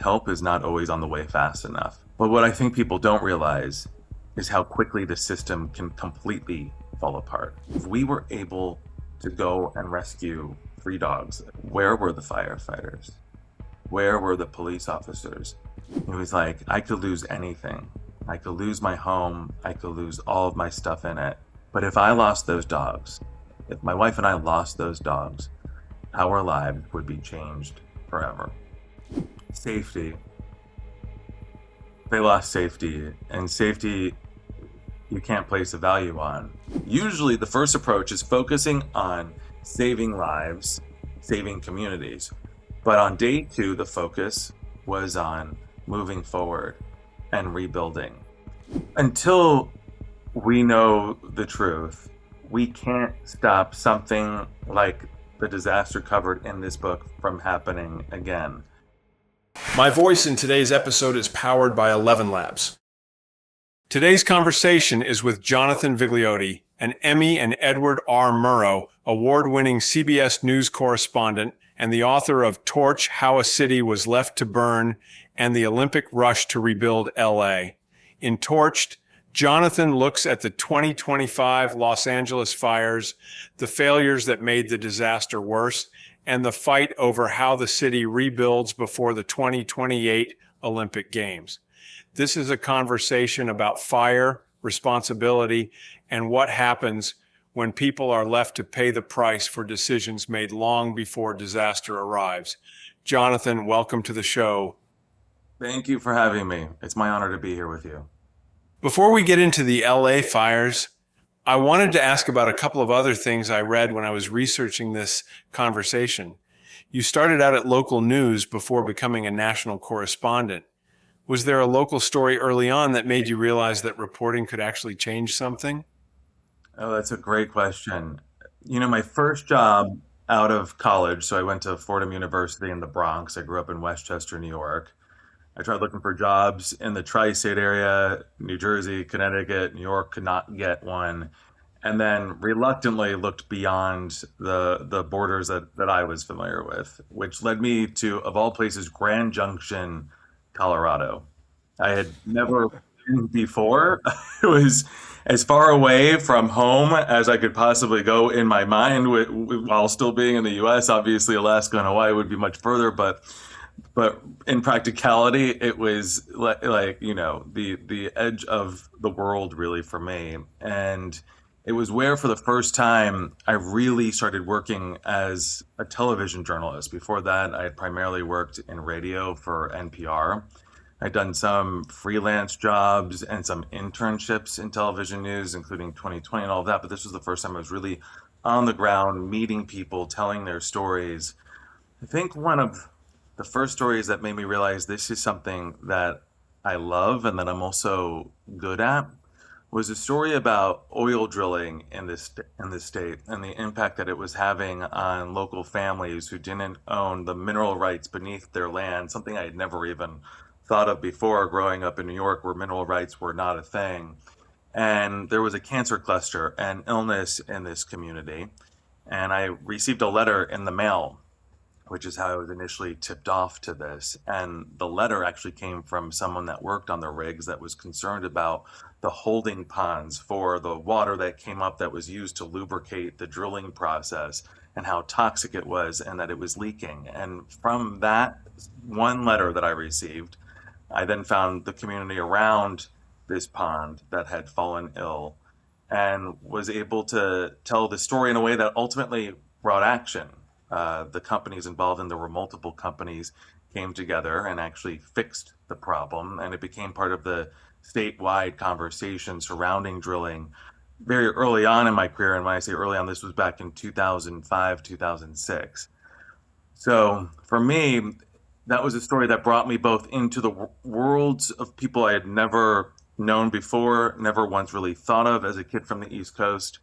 help is not always on the way fast enough. But what I think people don't realize is how quickly the system can completely fall apart. If we were able to go and rescue 3 dogs, where were the firefighters? Where were the police officers? It was like, I could lose anything. I could lose my home. I could lose all of my stuff in it. But if I lost those dogs, if my wife and I lost those dogs, our lives would be changed forever. Safety. They lost safety, and safety you can't place a value on. Usually the first approach is focusing on saving lives, saving communities. But on day 2, the focus was on moving forward and rebuilding. Until we know the truth, we can't stop something like the disaster covered in this book from happening again. My voice in today's episode is powered by 11 Labs. Today's conversation is with Jonathan Vigliotti, an Emmy and Edward R. Murrow award-winning CBS News correspondent and the author of Torch: How a City Was Left to Burn and the Olympic Rush to Rebuild L.A. In Torched, Jonathan looks at the 2025 Los Angeles fires, the failures that made the disaster worse, and the fight over how the city rebuilds before the 2028 Olympic Games. This is a conversation about fire, responsibility, and what happens when people are left to pay the price for decisions made long before disaster arrives. Jonathan, welcome to the show. Thank you for having me. It's my honor to be here with you. Before we get into the LA fires, I wanted to ask about a couple of other things I read when I was researching this conversation. You started out at local news before becoming a national correspondent. Was there a local story early on that made you realize that reporting could actually change something? Oh, that's a great question. My first job out of college, so I went to Fordham University in the Bronx. I grew up in Westchester, New York. I tried looking for jobs in the tri-state area, New Jersey, Connecticut, New York, could not get one. And then reluctantly looked beyond the borders that I was familiar with, which led me to, of all places, Grand Junction, Colorado. I had never been before. It was as far away from home as I could possibly go in my mind while still being in the US. Obviously, Alaska and Hawaii would be much further, but in practicality, it was like the edge of the world really for me. And it was where for the first time I really started working as a television journalist. Before that, I had primarily worked in radio for NPR. I'd done some freelance jobs and some internships in television news, including 2020 and all of that. But this was the first time I was really on the ground, meeting people, telling their stories. I think one of the first stories that made me realize this is something that I love and that I'm also good at was a story about oil drilling in this state and the impact that it was having on local families who didn't own the mineral rights beneath their land, something I had never even thought of before growing up in New York, where mineral rights were not a thing. And there was a cancer cluster and illness in this community. And I received a letter in the mail, which is how I was initially tipped off to this. And the letter actually came from someone that worked on the rigs that was concerned about the holding ponds for the water that came up that was used to lubricate the drilling process and how toxic it was and that it was leaking. And from that one letter that I received, I then found the community around this pond that had fallen ill and was able to tell the story in a way that ultimately brought action. The companies involved, and there were multiple companies, came together and actually fixed the problem, and it became part of the statewide conversation surrounding drilling very early on in my career. And when I say early on, this was back in 2005, 2006. So for me, that was a story that brought me both into the worlds of people I had never known before, never once really thought of as a kid from the East Coast.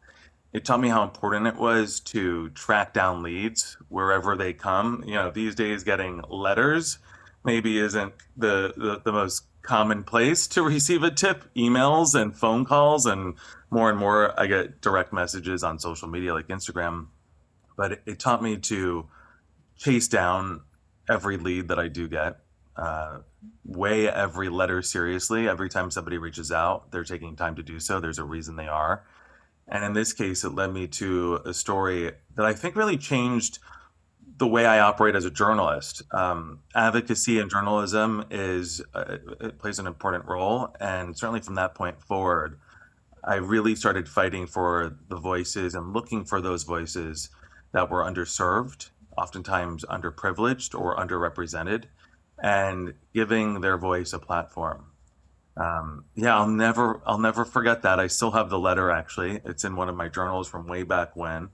It taught me how important it was to track down leads wherever they come. These days getting letters maybe isn't the most common place to receive a tip. Emails and phone calls, and more I get direct messages on social media like Instagram. But it taught me to chase down every lead that I do get, weigh every letter seriously. Every time somebody reaches out, they're taking time to do so. There's a reason they are. And in this case, it led me to a story that I think really changed the way I operate as a journalist. Advocacy in journalism it plays an important role, and certainly from that point forward, I really started fighting for the voices and looking for those voices that were underserved, oftentimes underprivileged or underrepresented, and giving their voice a platform. Yeah, I'll never forget that. I still have the letter actually. It's in one of my journals from way back when,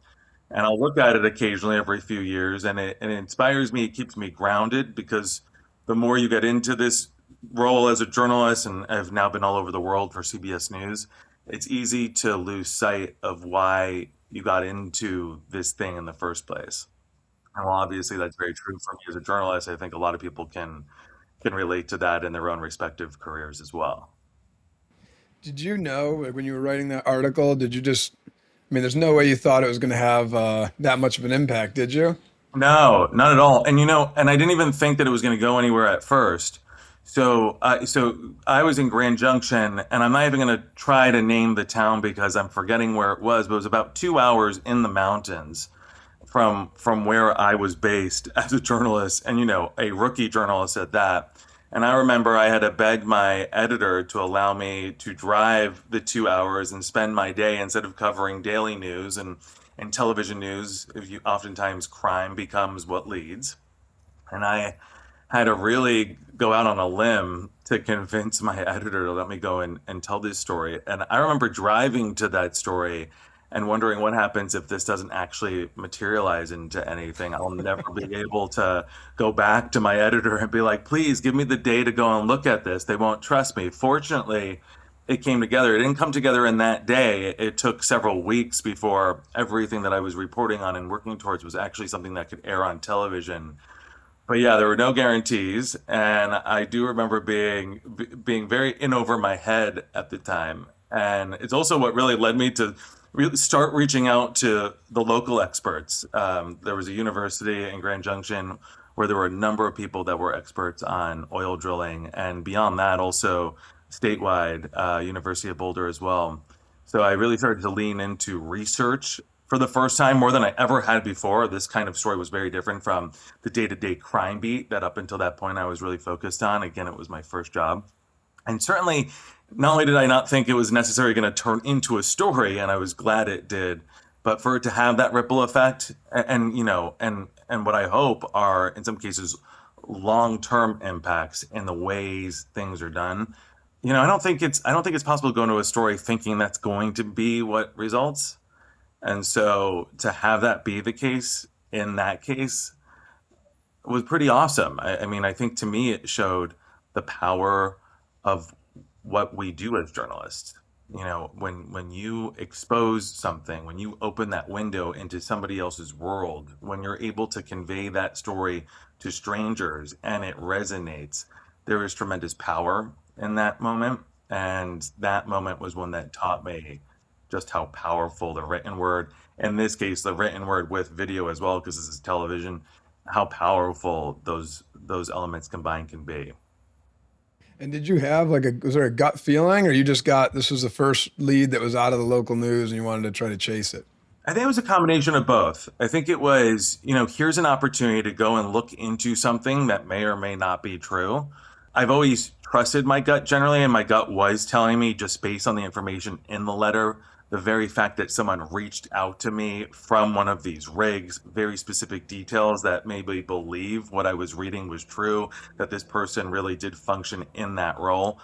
and I'll look at it occasionally every few years, and it inspires me. It keeps me grounded because the more you get into this role as a journalist, and I've now been all over the world for CBS News, it's easy to lose sight of why you got into this thing in the first place. And while obviously that's very true for me as a journalist, I think a lot of people can relate to that in their own respective careers as well. Did you know, like, when you were writing that article, did you just, I mean, there's no way you thought it was going to have that much of an impact, did you? No, not at all. And and I didn't even think that it was going to go anywhere at first. So I was in Grand Junction, and I'm not even going to try to name the town because I'm forgetting where it was, but it was about 2 hours in the mountains from where I was based as a journalist, and a rookie journalist at that. And I remember I had to beg my editor to allow me to drive the 2 hours and spend my day instead of covering daily news and television news. If you, oftentimes crime becomes what leads, and I had to really go out on a limb to convince my editor to let me go and tell this story. And I remember driving to that story and wondering what happens if this doesn't actually materialize into anything. I'll never be able to go back to my editor and be like, please give me the day to go and look at this. They won't trust me. Fortunately, it came together. It didn't come together in that day. It took several weeks before everything that I was reporting on and working towards was actually something that could air on television. But yeah, there were no guarantees, and I do remember being very in over my head at the time. And it's also what really led me to really start reaching out to the local experts. There was a university in Grand Junction where there were a number of people that were experts on oil drilling, and beyond that, also statewide, University of Boulder as well. So I really started to lean into research for the first time more than I ever had before. This kind of story was very different from the day-to-day crime beat that up until that point I was really focused on. Again, it was my first job. And certainly, not only did I not think it was necessarily going to turn into a story, and I was glad it did, but for it to have that ripple effect, and what I hope are in some cases long-term impacts in the ways things are done. I don't think it's possible to go into a story thinking that's going to be what results. And so to have that be the case in that case was pretty awesome. I mean, I think to me it showed the power of what we do as journalists. When you expose something, when you open that window into somebody else's world, when you're able to convey that story to strangers and it resonates, there is tremendous power in that moment. And that moment was one that taught me just how powerful the written word, in this case, the written word with video as well, because this is television, how powerful those elements combined can be. And did you have like was there a gut feeling, or you just got, this was the first lead that was out of the local news and you wanted to try to chase it? I think it was a combination of both. I think it was, here's an opportunity to go and look into something that may or may not be true. I've always trusted my gut generally, and my gut was telling me, just based on the information in the letter, the very fact that someone reached out to me from one of these rigs, very specific details that made me believe what I was reading was true, that this person really did function in that role.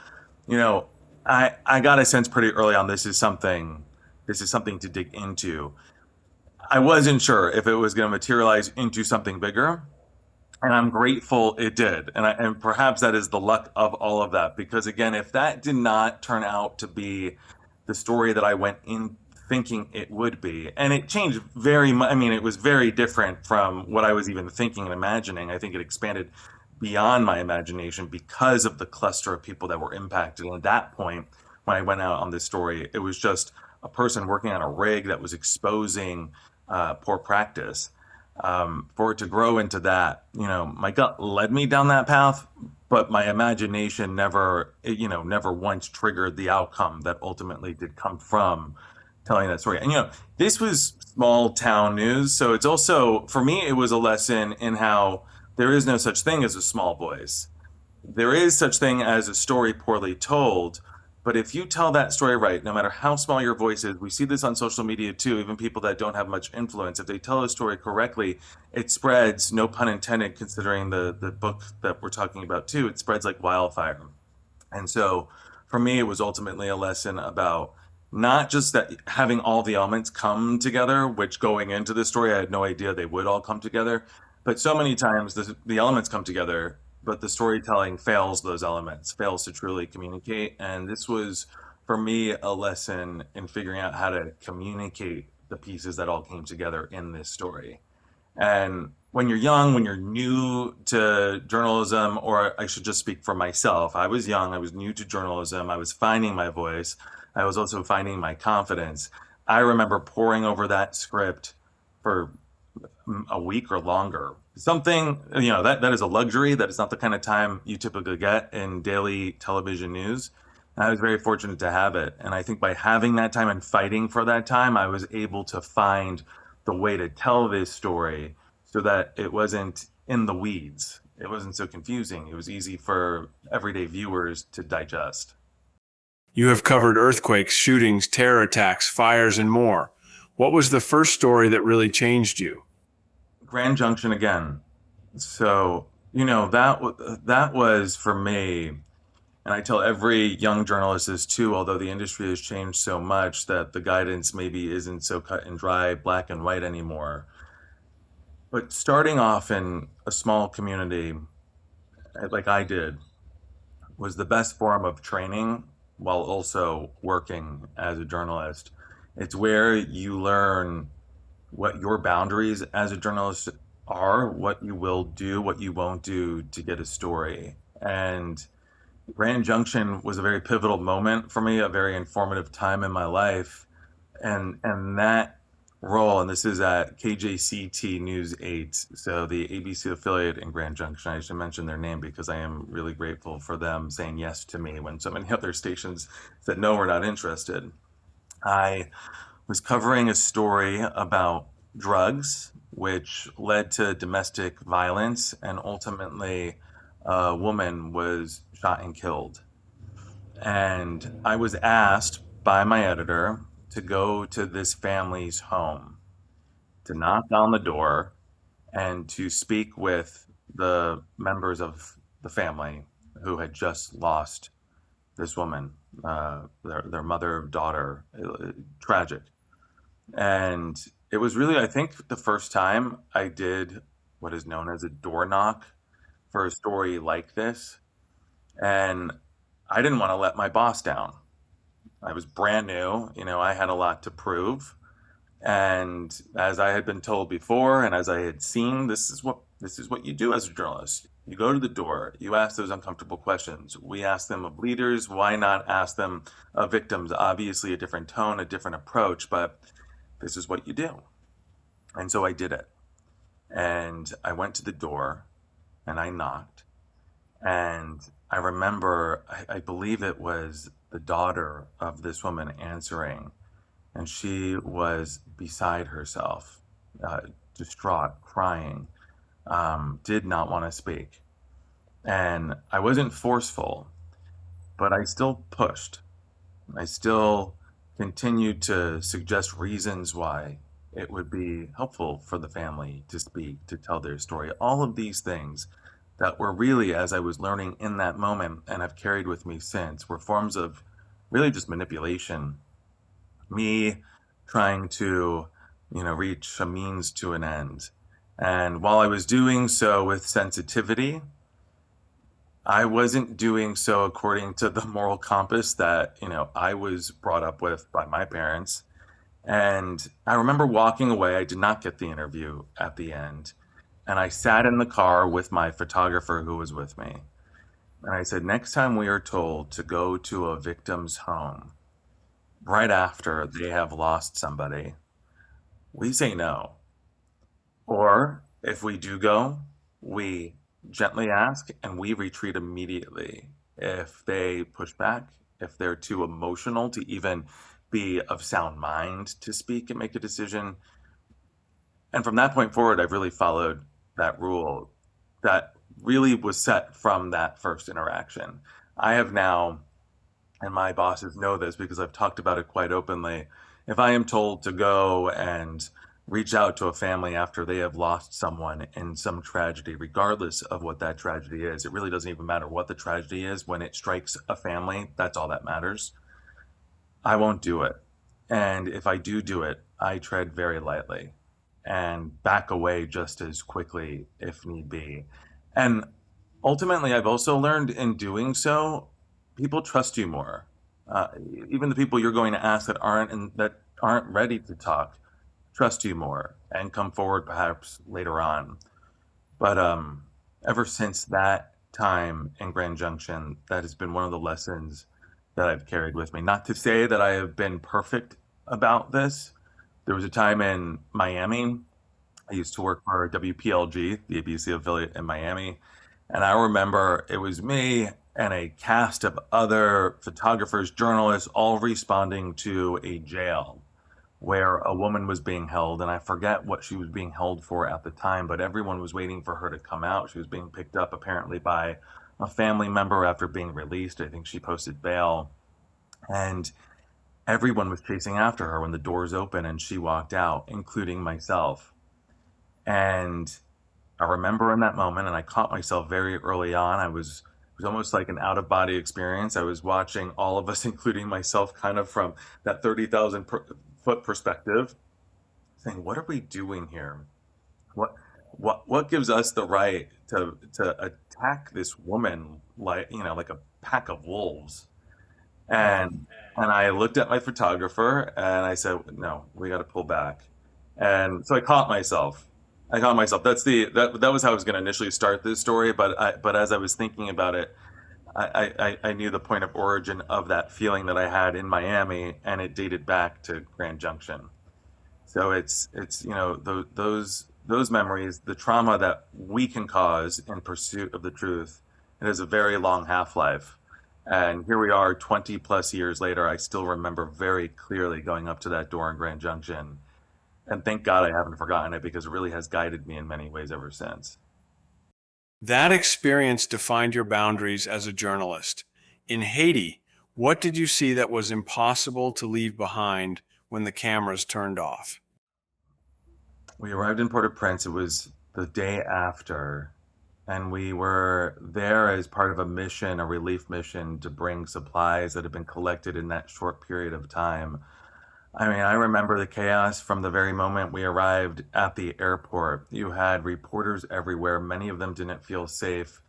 You know, I got a sense pretty early on this is something to dig into. I wasn't sure if it was going to materialize into something bigger, and I'm grateful it did. And perhaps that is the luck of all of that, because again, if that did not turn out to be the story that I went in thinking it would be, and it changed very much. I mean, it was very different from what I was even thinking and imagining. I think it expanded beyond my imagination because of the cluster of people that were impacted. And at that point, when I went out on this story, it was just a person working on a rig that was exposing poor practice. For it to grow into that, my gut led me down that path, but my imagination never, never once triggered the outcome that ultimately did come from telling that story. And this was small town news, so it's also for me it was a lesson in how there is no such thing as a small voice. There is such thing as a story poorly told, but if you tell that story right, no matter how small your voice is, we see this on social media too, even people that don't have much influence, if they tell a story correctly, it spreads, no pun intended, considering the book that we're talking about too, it spreads like wildfire. And so for me, it was ultimately a lesson about not just that having all the elements come together, which going into the story, I had no idea they would all come together. But so many times the elements come together, but the storytelling fails those elements, fails to truly communicate. And this was, for me, a lesson in figuring out how to communicate the pieces that all came together in this story. And when you're young, when you're new to journalism, or I should just speak for myself, I was young, I was new to journalism, I was finding my voice, I was also finding my confidence. I remember poring over that script for a week or longer. Something, that is a luxury. That is not the kind of time you typically get in daily television news. And I was very fortunate to have it. And I think by having that time and fighting for that time, I was able to find the way to tell this story so that it wasn't in the weeds. It wasn't so confusing. It was easy for everyday viewers to digest. You have covered earthquakes, shootings, terror attacks, fires, and more. What was the first story that really changed you? Grand Junction again. So, that was for me, and I tell every young journalist this too, although the industry has changed so much that the guidance maybe isn't so cut and dry, black and white anymore. But starting off in a small community, like I did, was the best form of training while also working as a journalist. It's where you learn what your boundaries as a journalist are, what you will do, what you won't do to get a story. And Grand Junction was a very pivotal moment for me, a very informative time in my life. And that role, and this is at KJCT News 8, so the ABC affiliate in Grand Junction. I should mention their name because I am really grateful for them saying yes to me when so many other stations said no, we're not interested. I was covering a story about drugs, which led to domestic violence, and ultimately a woman was shot and killed. And I was asked by my editor to go to this family's home, to knock on the door, and to speak with the members of the family who had just lost this woman, their mother, daughter, tragic. And it was really, I think, the first time I did what is known as a door knock for a story like this. And I didn't want to let my boss down. I was brand new, I had a lot to prove. And as I had been told before, and as I had seen, this is what you do as a journalist. You go to the door, you ask those uncomfortable questions. We ask them of leaders. Why not ask them of victims? Obviously, a different tone, a different approach, but this is what you do. And so I did it. And I went to the door and I knocked. And I remember, I believe it was the daughter of this woman answering, and she was beside herself, distraught, crying, did not want to speak. And I wasn't forceful, but I still pushed. I still continued to suggest reasons why it would be helpful for the family to speak, to tell their story. All of these things that were really, as I was learning in that moment and have carried with me since, were forms of really just manipulation. Me trying to, reach a means to an end. And while I was doing so with sensitivity, I wasn't doing so according to the moral compass that, I was brought up with by my parents. And I remember walking away. I did not get the interview at the end. And I sat in the car with my photographer who was with me. And I said, next time we are told to go to a victim's home, right after they have lost somebody, we say no. Or if we do go, we gently ask, and we retreat immediately. If they push back, if they're too emotional to even be of sound mind to speak and make a decision. And from that point forward, I've really followed that rule that really was set from that first interaction. I have now, and my bosses know this because I've talked about it quite openly. If I am told to go and reach out to a family after they have lost someone in some tragedy, regardless of what that tragedy is, it really doesn't even matter what the tragedy is. When it strikes a family, that's all that matters. I won't do it. And if I do it, I tread very lightly and back away just as quickly if need be. And ultimately, I've also learned in doing so, people trust you more. Uh, Even the people you're going to ask that aren't ready to talk trust you more and come forward perhaps later on. But ever since that time in Grand Junction, that has been one of the lessons that I've carried with me. Not to say that I have been perfect about this. There was a time in Miami. I used to work for WPLG, the ABC affiliate in Miami. And I remember it was me and a cast of other photographers, journalists, all responding to a jail where a woman was being held. And I forget what she was being held for at the time, but everyone was waiting for her to come out. She was being picked up apparently by a family member after being released. I think she posted bail. And everyone was chasing after her when the doors opened and she walked out, including myself. And I remember in that moment, and I caught myself very early on. It was almost like an out of body experience. I was watching all of us, including myself, kind of from that 30,000 foot perspective, saying, "What are we doing here? What what gives us the right to attack this woman like like a pack of wolves?" And I looked at my photographer and I said, "No, we got to pull back." And so I caught myself. I caught myself. That was how I was going to initially start this story, but as I was thinking about it, I knew the point of origin of that feeling that I had in Miami, and it dated back to Grand Junction. So it's those memories, the trauma that we can cause in pursuit of the truth. It has a very long half-life. And here we are 20 plus years later. I still remember very clearly going up to that door in Grand Junction. And thank God I haven't forgotten it because it really has guided me in many ways ever since. That experience defined your boundaries as a journalist. In Haiti, what did you see that was impossible to leave behind when the cameras turned off? We arrived in Port-au-Prince. It was the day after, and we were there as part of a mission, a relief mission to bring supplies that had been collected in that short period of time. I mean, I remember the chaos from the very moment we arrived at the airport. You had reporters everywhere. Many of them didn't feel safe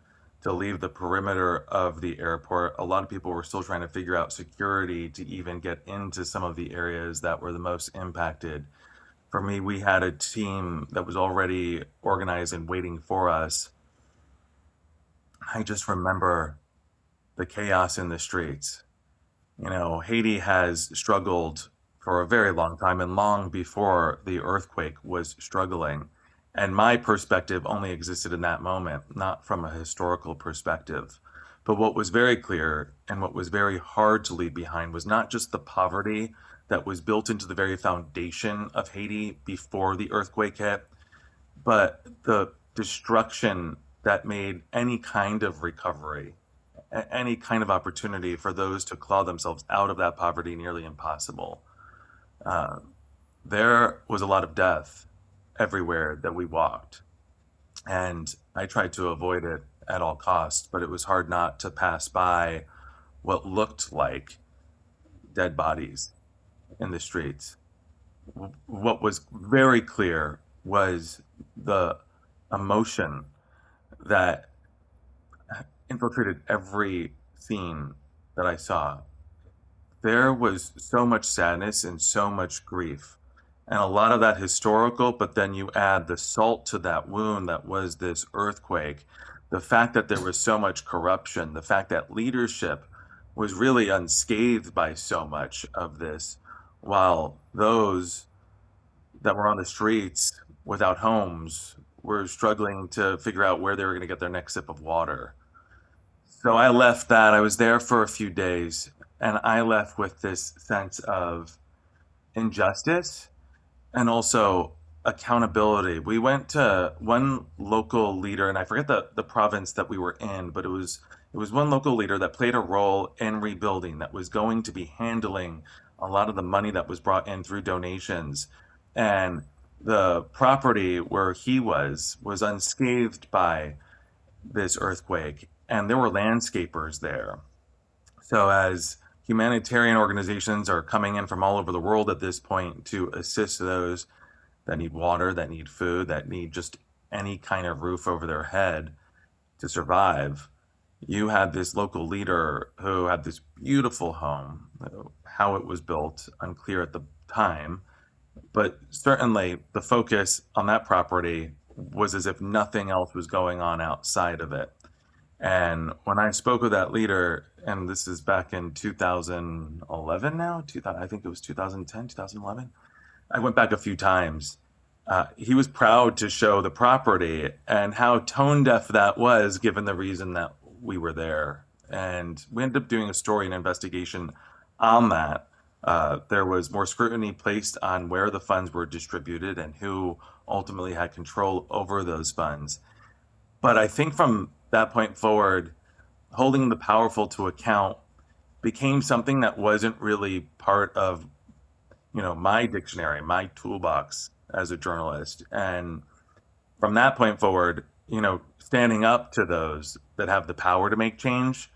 to leave the perimeter of the airport. A lot of people were still trying to figure out security to even get into some of the areas that were the most impacted. For me, we had a team that was already organized and waiting for us. I just remember the chaos in the streets. Haiti has struggled for a very long time and long before the earthquake was struggling. And my perspective only existed in that moment, not from a historical perspective. But what was very clear and what was very hard to leave behind was not just the poverty that was built into the very foundation of Haiti before the earthquake hit, but the destruction that made any kind of recovery, any kind of opportunity for those to claw themselves out of that poverty nearly impossible. Uh, there was a lot of death everywhere that we walked, and I tried to avoid it at all costs, but it was hard not to pass by what looked like dead bodies in the streets. What was very clear was the emotion that infiltrated every scene that I saw. There was so much sadness and so much grief, and a lot of that historical, but then you add the salt to that wound that was this earthquake, the fact that there was so much corruption, the fact that leadership was really unscathed by so much of this, while those that were on the streets without homes were struggling to figure out where they were going to get their next sip of water. So I left that. I was there for a few days, and I left with this sense of injustice and also accountability. We went to one local leader, and I forget the province that we were in, but it was one local leader that played a role in rebuilding, that was going to be handling a lot of the money that was brought in through donations. And the property where he was unscathed by this earthquake, and there were landscapers there. So as humanitarian organizations are coming in from all over the world at this point to assist those that need water, that need food, that need just any kind of roof over their head to survive, you had this local leader who had this beautiful home. How it was built, unclear at the time, but certainly the focus on that property was as if nothing else was going on outside of it. And when I spoke with that leader, and this is back in 2011 now, 2000, I think it was 2010, 2011. I went back a few times. He was proud to show the property and how tone deaf that was, given the reason that we were there. And we ended up doing a story and investigation on that. There was more scrutiny placed on where the funds were distributed and who ultimately had control over those funds. But I think from that point forward, holding the powerful to account became something that wasn't really part of, my dictionary, my toolbox as a journalist. And from that point forward, standing up to those that have the power to make change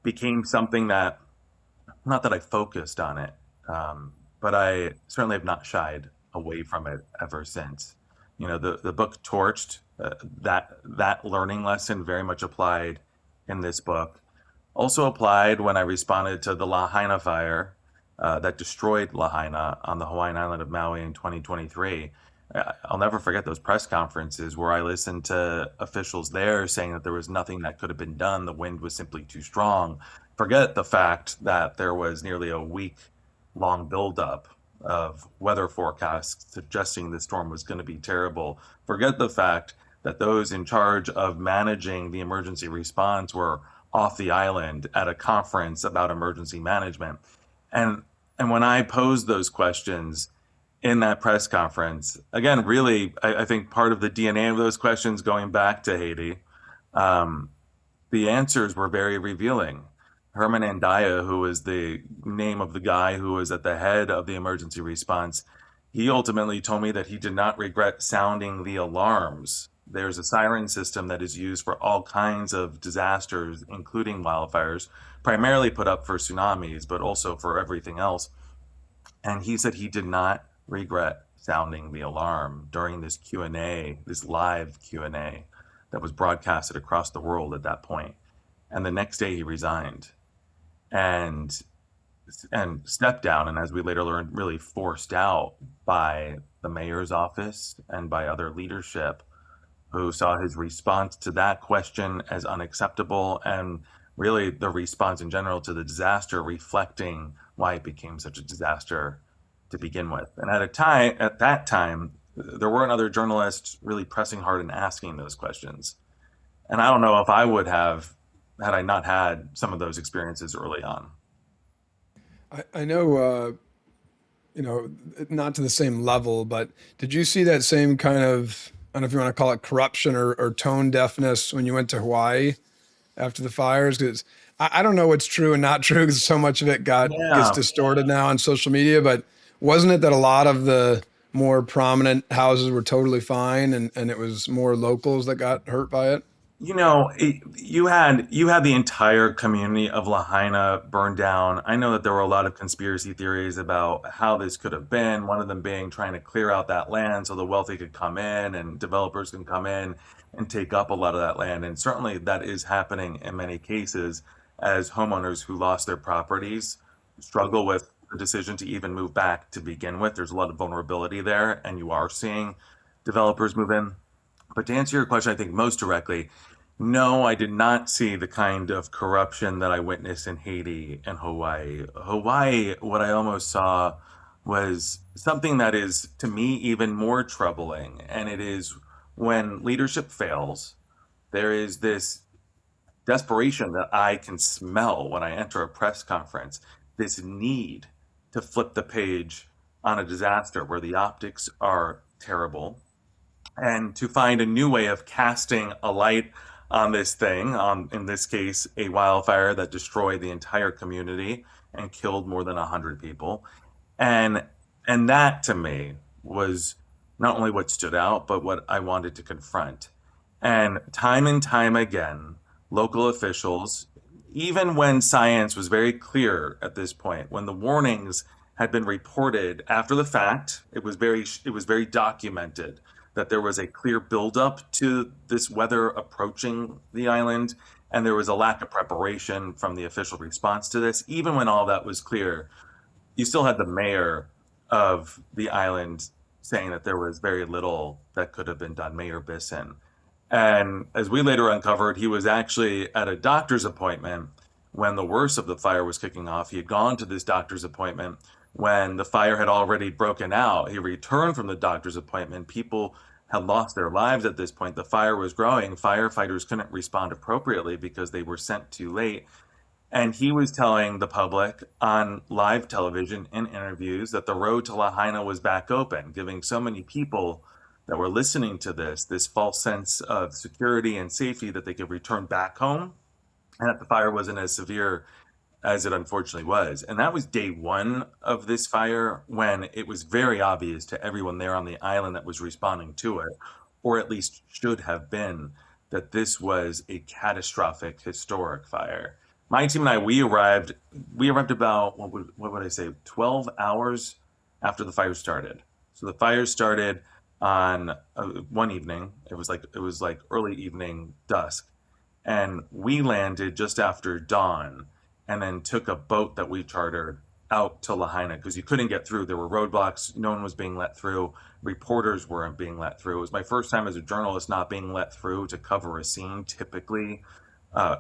became something that, not that I focused on it, but I certainly have not shied away from it ever since. The book Torched, that learning lesson very much applied in this book. Also applied when I responded to the Lahaina fire that destroyed Lahaina on the Hawaiian island of Maui in 2023. I'll never forget those press conferences where I listened to officials there saying that there was nothing that could have been done. The wind was simply too strong. Forget the fact that there was nearly a week long buildup of weather forecasts suggesting the storm was going to be terrible. Forget the fact that those in charge of managing the emergency response were off the island at a conference about emergency management. And when I posed those questions in that press conference, again, really, I think part of the DNA of those questions going back to Haiti, the answers were very revealing. Herman Andaya, who was the name of the guy who was at the head of the emergency response, he ultimately told me that he did not regret sounding the alarms. There's a siren system that is used for all kinds of disasters, including wildfires, primarily put up for tsunamis, but also for everything else. And he said he did not regret sounding the alarm during this Q&A, this live Q&A that was broadcasted across the world at that point. And the next day he resigned and stepped down, and as we later learned, really forced out by the mayor's office and by other leadership who saw his response to that question as unacceptable, and really the response in general to the disaster reflecting why it became such a disaster to begin with. And at that time, there weren't other journalists really pressing hard and asking those questions. And I don't know if I would have had I not had some of those experiences early on. I know, not to the same level, but did you see that same kind of, I don't know if you want to call it corruption or tone deafness when you went to Hawaii after the fires? Because I don't know what's true and not true because so much of it gets Yeah. distorted now on social media. But wasn't it that a lot of the more prominent houses were totally fine and it was more locals that got hurt by it? You had the entire community of Lahaina burned down. I know that there were a lot of conspiracy theories about how this could have been. One of them being trying to clear out that land so the wealthy could come in and developers can come in and take up a lot of that land. And certainly that is happening in many cases as homeowners who lost their properties struggle with the decision to even move back to begin with. There's a lot of vulnerability there, and you are seeing developers move in. But to answer your question, I think most directly, no, I did not see the kind of corruption that I witnessed in Haiti and Hawaii. Hawaii, what I almost saw was something that is, to me, even more troubling. And it is when leadership fails, there is this desperation that I can smell when I enter a press conference, this need to flip the page on a disaster where the optics are terrible and to find a new way of casting a light on this thing, on, in this case, a wildfire that destroyed the entire community and killed more than 100 people. And and that to me was not only what stood out, but what I wanted to confront. And time again, local officials, even when science was very clear at this point, when the warnings had been reported after the fact, it was very documented that there was a clear buildup to this weather approaching the island, and there was a lack of preparation from the official response to this. Even when all that was clear, you still had the mayor of the island saying that there was very little that could have been done, Mayor Bisson. And as we later uncovered, he was actually at a doctor's appointment when the worst of the fire was kicking off. He had gone to this doctor's appointment when the fire had already broken out. He returned from the doctor's appointment. People had lost their lives at this point. The fire was growing. Firefighters couldn't respond appropriately because they were sent too late. And he was telling the public on live television in interviews that the road to Lahaina was back open, giving so many people that were listening to this false sense of security and safety that they could return back home and that the fire wasn't as severe as it unfortunately was. And that was day one of this fire when it was very obvious to everyone there on the island that was responding to it, or at least should have been, that this was a catastrophic, historic fire. My team and I, we arrived about, what would I say, 12 hours after the fire started. So the fire started on one evening. It was like early evening dusk, and we landed just after dawn and then took a boat that we chartered out to Lahaina because you couldn't get through. There were roadblocks. No one was being let through. Reporters weren't being let through. It was my first time as a journalist not being let through to cover a scene. Typically,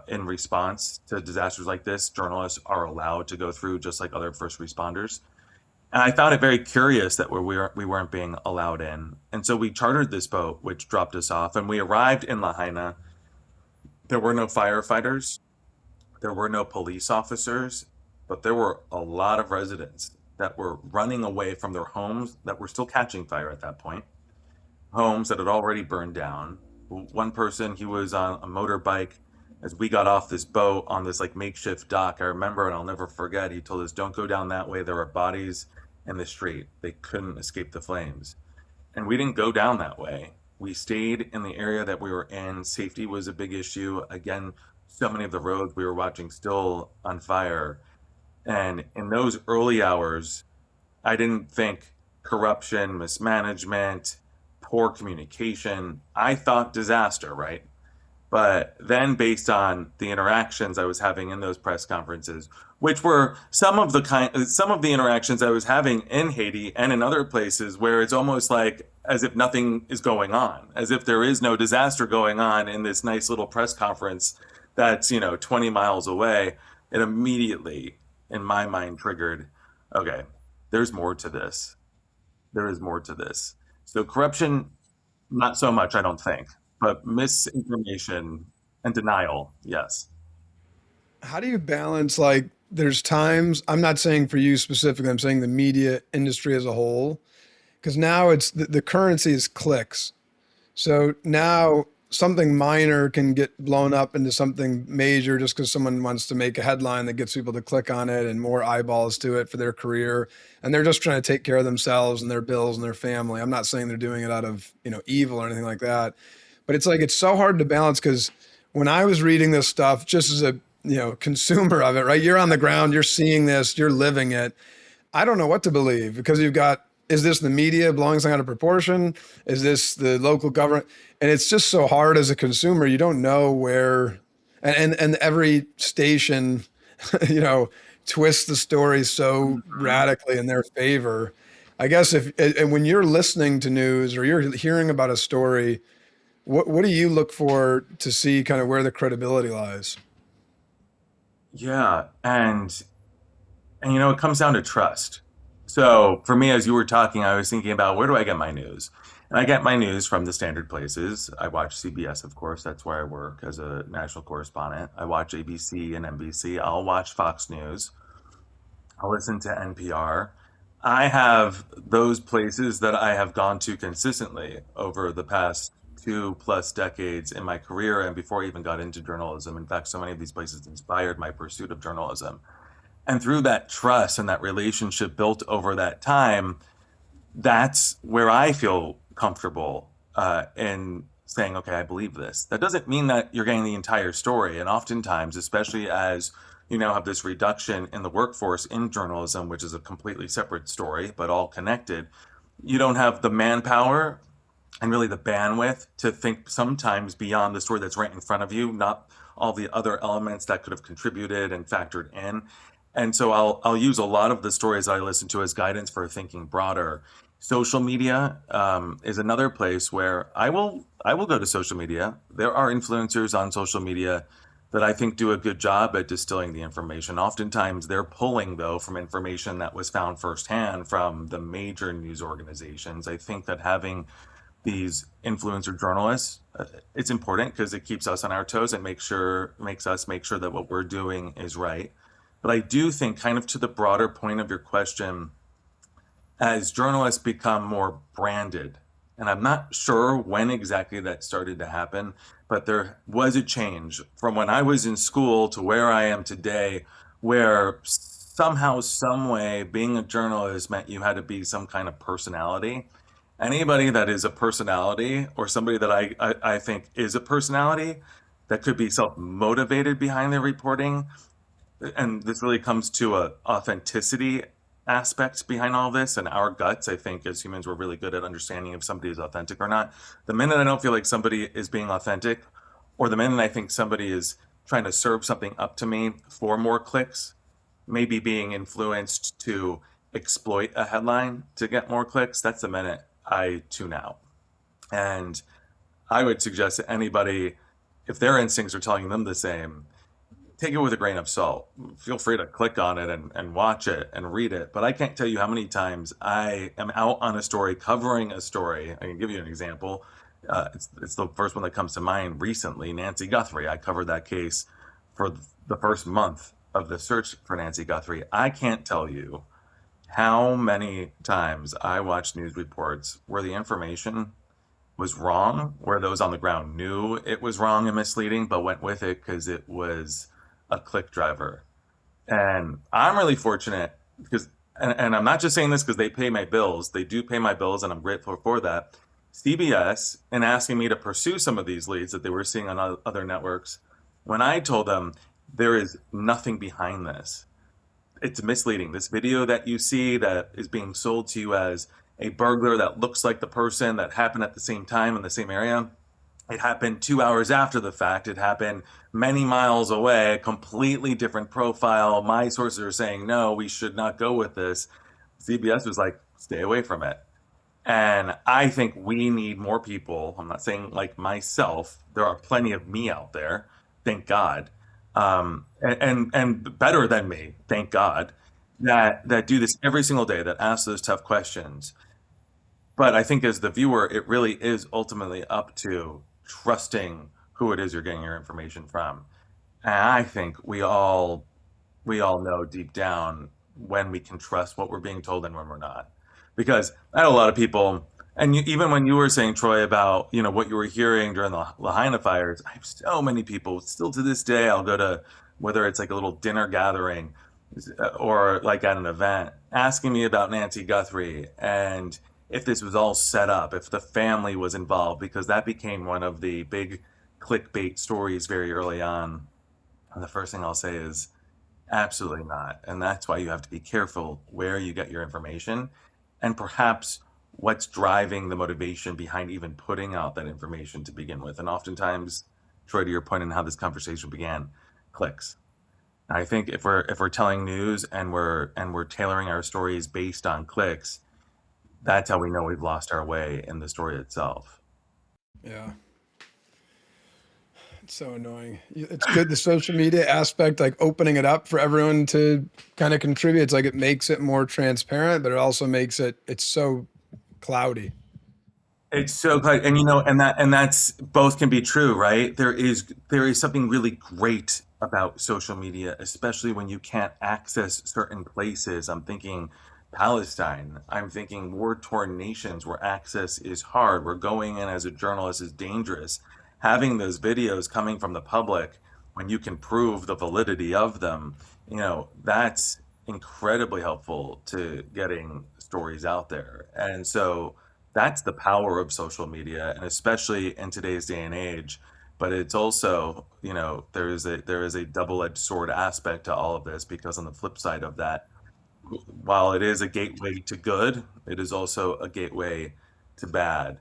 in response to disasters like this, journalists are allowed to go through just like other first responders. And I found it very curious that we weren't being allowed in. And so we chartered this boat, which dropped us off, and we arrived in Lahaina. There were no firefighters, there were no police officers, but there were a lot of residents that were running away from their homes that were still catching fire at that point, homes that had already burned down. One person, he was on a motorbike. As we got off this boat on this like makeshift dock, I remember, and I'll never forget, he told us, "Don't go down that way. There are bodies in the street. They couldn't escape the flames." And we didn't go down that way. We stayed in the area that we were in. Safety was a big issue. Again, so many of the roads we were watching still on fire. And in those early hours, I didn't think corruption, mismanagement, poor communication. I thought disaster, right? But then, based on the interactions I was having in those press conferences, which were some of the interactions I was having in Haiti and in other places, where it's almost like as if nothing is going on, as if there is no disaster going on in this nice little press conference that's 20 miles away, it immediately, in my mind, triggered, okay, there's more to this. There is more to this. So corruption, not so much, I don't think, but misinformation and denial, yes. How do you balance, like, there's times, I'm not saying for you specifically, I'm saying the media industry as a whole, because now it's the currency is clicks. So now something minor can get blown up into something major just because someone wants to make a headline that gets people to click on it and more eyeballs to it for their career. And they're just trying to take care of themselves and their bills and their family. I'm not saying they're doing it out of, evil or anything like that. But it's like it's so hard to balance because when I was reading this stuff, just as a consumer of it, right? You're on the ground, you're seeing this, you're living it. I don't know what to believe because you've got, is this the media blowing something out of proportion? Is this the local government? And it's just so hard as a consumer. You don't know where, and every station, twists the story so radically in their favor. I guess and when you're listening to news or you're hearing about a story, what do you look for to see kind of where the credibility lies? Yeah, and it comes down to trust. So for me, as you were talking, I was thinking about where do I get my news? And I get my news from the standard places. I watch CBS, of course. That's where I work as a national correspondent. I watch ABC and NBC. I'll watch Fox News. I'll listen to NPR. I have those places that I have gone to consistently over the past 2+ decades in my career and before I even got into journalism. In fact, so many of these places inspired my pursuit of journalism. And through that trust and that relationship built over that time, that's where I feel comfortable in saying, okay, I believe this. That doesn't mean that you're getting the entire story. And oftentimes, especially as you now have this reduction in the workforce in journalism, which is a completely separate story, but all connected, you don't have the manpower and really the bandwidth to think sometimes beyond the story that's right in front of you, not all the other elements that could have contributed and factored in. And so I'll use a lot of the stories I listen to as guidance for thinking broader. Social media is another place where I will go to social media. There are influencers on social media that I think do a good job at distilling the information. Oftentimes they're pulling though from information that was found firsthand from the major news organizations. I think that having these influencer journalists, it's important because it keeps us on our toes and makes us make sure that what we're doing is right. But I do think, kind of to the broader point of your question, as journalists become more branded, and I'm not sure when exactly that started to happen, but there was a change from when I was in school to where I am today, where somehow, some way, being a journalist meant you had to be some kind of personality. Anybody that is a personality, or somebody that I think is a personality, that could be self-motivated behind their reporting, and this really comes to a authenticity aspect behind all this, and our guts, I think, as humans, we're really good at understanding if somebody is authentic or not. The minute I don't feel like somebody is being authentic, or the minute I think somebody is trying to serve something up to me for more clicks, maybe being influenced to exploit a headline to get more clicks, that's the minute I tune out. And I would suggest that anybody, if their instincts are telling them the same, take it with a grain of salt. Feel free to click on it and watch it and read it. But I can't tell you how many times I am out on a story, covering a story. I can give you an example. It's the first one that comes to mind recently, Nancy Guthrie. I covered that case for the first month of the search for Nancy Guthrie. I can't tell you how many times I watched news reports where the information was wrong, where those on the ground knew it was wrong and misleading, but went with it because it was a click driver. And I'm really fortunate because, and I'm not just saying this because they pay my bills, they do pay my bills, and I'm grateful for that. CBS, in asking me to pursue some of these leads that they were seeing on other networks, when I told them there is nothing behind this, it's misleading. This video that you see that is being sold to you as a burglar that looks like the person that happened at the same time in the same area, it happened 2 hours after the fact. It happened many miles away, completely different profile. My sources are saying, no, we should not go with this. CBS was like, stay away from it. And I think we need more people. I'm not saying like myself. There are plenty of me out there, thank God, and better than me, thank God, that do this every single day, that ask those tough questions. But I think as the viewer, it really is ultimately up to trusting who it is you're getting your information from. And I think we all know deep down when we can trust what we're being told and when we're not. Because I had a lot of people, and even when you were saying, Troy, about what you were hearing during the Lahaina fires, I have so many people still to this day. I'll go to, whether it's like a little dinner gathering or like at an event, asking me about Nancy Guthrie and if this was all set up, if the family was involved, because that became one of the big clickbait stories very early on. And the first thing I'll say is absolutely not. And that's why you have to be careful where you get your information and perhaps what's driving the motivation behind even putting out that information to begin with. And oftentimes, Troy, to your point in how this conversation began, clicks. I think if we're telling news and we're tailoring our stories based on clicks, that's how we know we've lost our way in the story itself. Yeah. It's so annoying. It's good, the social media aspect, like opening it up for everyone to kind of contribute. It's like it makes it more transparent, but it also makes it's so cloudy. It's so good, and that's both can be true, right? There is something really great about social media, especially when you can't access certain places. I'm thinking Palestine. I'm thinking war-torn nations where access is hard, where going in as a journalist is dangerous. Having those videos coming from the public when you can prove the validity of them, that's incredibly helpful to getting stories out there. And so that's the power of social media, and especially in today's day and age. But it's also, there is a double-edged sword aspect to all of this, because on the flip side of that, while it is a gateway to good, it is also a gateway to bad.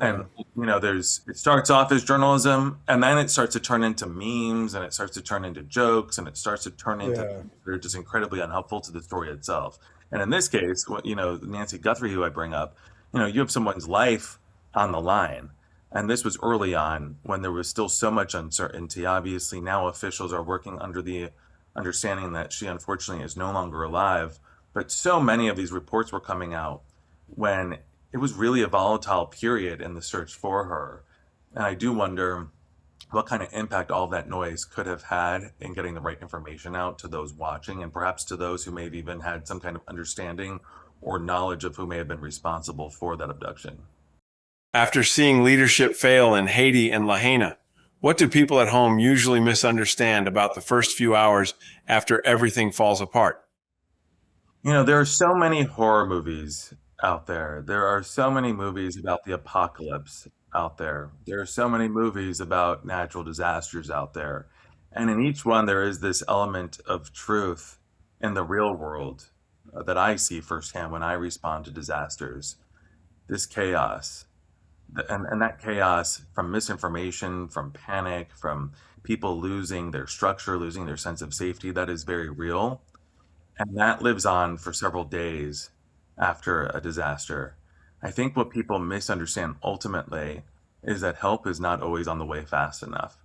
And Yeah. it starts off as journalism, and then it starts to turn into memes, and it starts to turn into jokes, and it starts to turn into Yeah. things that are just incredibly unhelpful to the story itself. And in this case, Nancy Guthrie, who I bring up, you have someone's life on the line. And this was early on when there was still so much uncertainty. Obviously, now officials are working under the understanding that she unfortunately is no longer alive. But so many of these reports were coming out when it was really a volatile period in the search for her. And I do wonder what kind of impact all that noise could have had in getting the right information out to those watching, and perhaps to those who may have even had some kind of understanding or knowledge of who may have been responsible for that abduction. After seeing leadership fail in Haiti and Lahaina, what do people at home usually misunderstand about the first few hours after everything falls apart? There are so many horror movies out there. There are so many movies about the apocalypse out there. There are so many movies about natural disasters out there. And in each one, there is this element of truth in the real world that I see firsthand when I respond to disasters. This chaos. And that chaos, from misinformation, from panic, from people losing their structure, losing their sense of safety, that is very real. And that lives on for several days after a disaster. I think what people misunderstand ultimately is that help is not always on the way fast enough.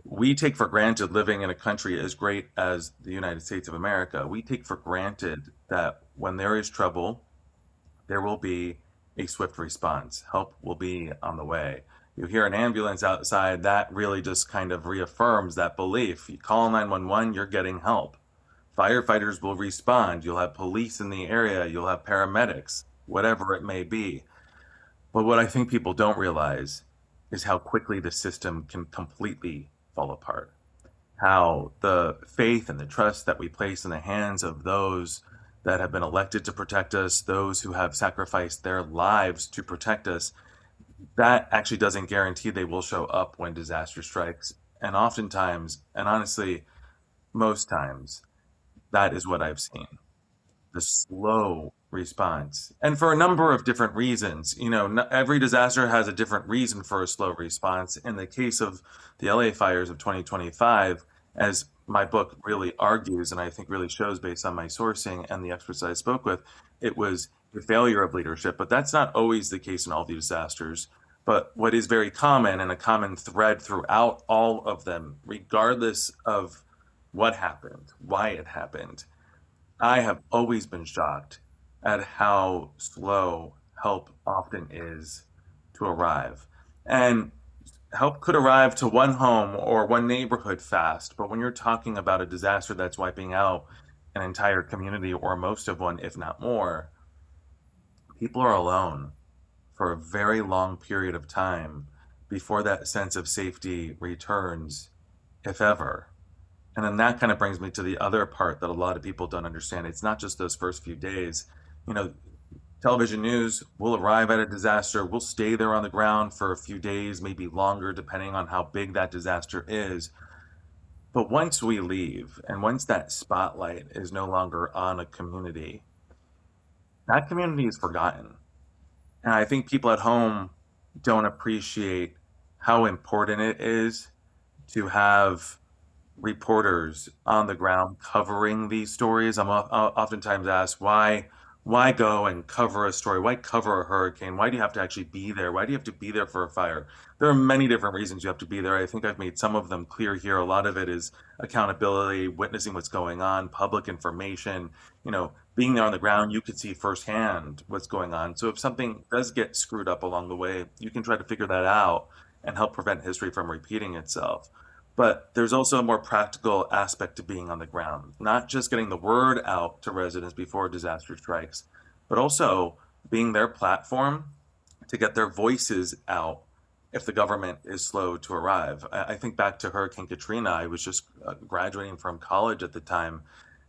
We take for granted, living in a country as great as the United States of America, we take for granted that when there is trouble, there will be a swift response. Help will be on the way. You hear an ambulance outside, that really just kind of reaffirms that belief. You call 911, you're getting help. Firefighters will respond. You'll have police in the area. You'll have paramedics, whatever it may be. But what I think people don't realize is how quickly the system can completely fall apart. How the faith and the trust that we place in the hands of those that have been elected to protect us, those who have sacrificed their lives to protect us, that actually doesn't guarantee they will show up when disaster strikes. And oftentimes, and honestly, most times, that is what I've seen, the slow response. And for a number of different reasons. Every disaster has a different reason for a slow response. In the case of the LA fires of 2025, as my book really argues, and I think really shows based on my sourcing and the experts I spoke with, it was a failure of leadership. But that's not always the case in all the disasters. But what is very common, and a common thread throughout all of them, regardless of what happened, why it happened, I have always been shocked at how slow help often is to arrive. And help could arrive to one home or one neighborhood fast, but when you're talking about a disaster that's wiping out an entire community or most of one, if not more, people are alone for a very long period of time before that sense of safety returns, if ever. And then that kind of brings me to the other part that a lot of people don't understand. It's not just those first few days. You know, Television news will arrive at a disaster. We'll stay there on the ground for a few days, maybe longer, depending on how big that disaster is. But once we leave, and once that spotlight is no longer on a community, that community is forgotten. And I think people at home don't appreciate how important it is to have reporters on the ground covering these stories. I'm oftentimes asked, why go and cover a story? Why cover a hurricane? Why do you have to actually be there? Why do you have to be there for a fire? There are many different reasons you have to be there. I think I've made some of them clear here. A lot of it is accountability, witnessing what's going on, public information, being there on the ground, you could see firsthand what's going on. So if something does get screwed up along the way, you can try to figure that out and help prevent history from repeating itself. But there's also a more practical aspect to being on the ground, not just getting the word out to residents before a disaster strikes, but also being their platform to get their voices out if the government is slow to arrive. I think back to Hurricane Katrina. I was just graduating from college at the time,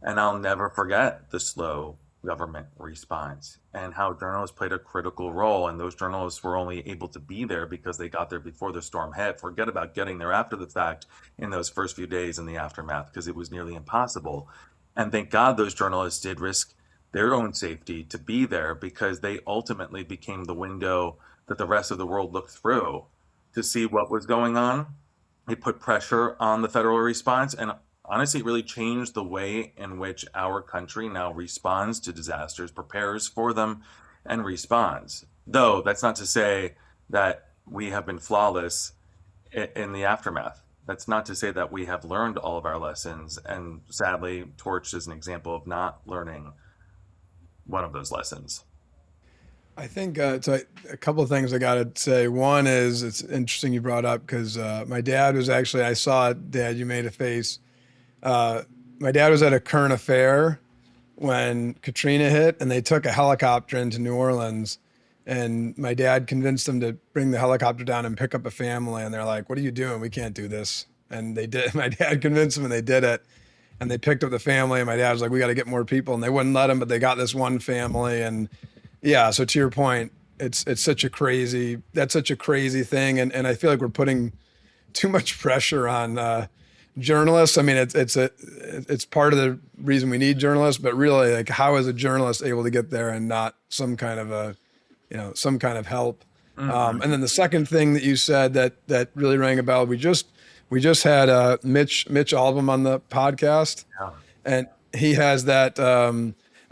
and I'll never forget the slow government response and how journalists played a critical role. And those journalists were only able to be there because they got there before the storm hit. Forget about getting there after the fact in those first few days in the aftermath, because it was nearly impossible. And thank God those journalists did risk their own safety to be there, because they ultimately became the window that the rest of the world looked through to see what was going on. It put pressure on the federal response, and honestly, it really changed the way in which our country now responds to disasters, prepares for them, and responds. Though that's not to say that we have been flawless in the aftermath. That's not to say that we have learned all of our lessons. And sadly, Torch is an example of not learning one of those lessons. I think so a couple of things I got to say. One is it's interesting you brought up because my dad was actually, I saw it, Dad, you made a face. Uh, my dad was at a current affair when Katrina hit, and they took a helicopter into New Orleans. And my dad convinced them to bring the helicopter down and pick up a family. And they're like, "What are you doing? We can't do this." And they did. My dad convinced them, and they did it. And they picked up the family. And my dad was like, "We got to get more people." And they wouldn't let them, but they got this one family. And yeah, so to your point, it's such a crazy that's such a crazy thing, and I feel like we're putting too much pressure on journalists. I mean, it's part of the reason we need journalists, but really, like, how is a journalist able to get there and not some kind of some kind of help? Mhm. And then the second thing that you said that really rang a bell. We just had Mitch Albom on the podcast, Yeah. and he has that.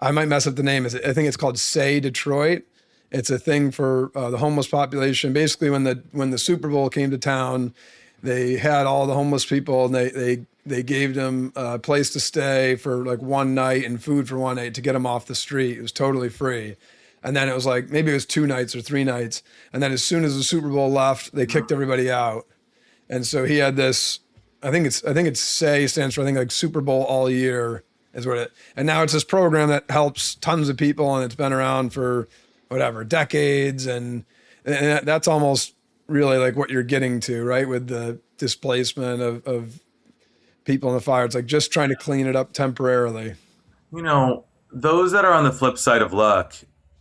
I might mess up the name. I think it's called Say Detroit. It's a thing for the homeless population. Basically, when the Super Bowl came to town, they had all the homeless people, and they gave them a place to stay for like one night and food for one night to get them off the street. It was totally free. And then it was like maybe it was 2 nights or 3 nights. And then as soon as the Super Bowl left, they kicked everybody out. And so he had this. I think it's Say stands for, I think, like Super Bowl all year is what it. And now it's this program that helps tons of people, and it's been around for whatever decades, and that's almost really like what you're getting to, right? With the displacement of people in the fire, it's like just trying to clean it up temporarily. You know, those that are on the flip side of luck,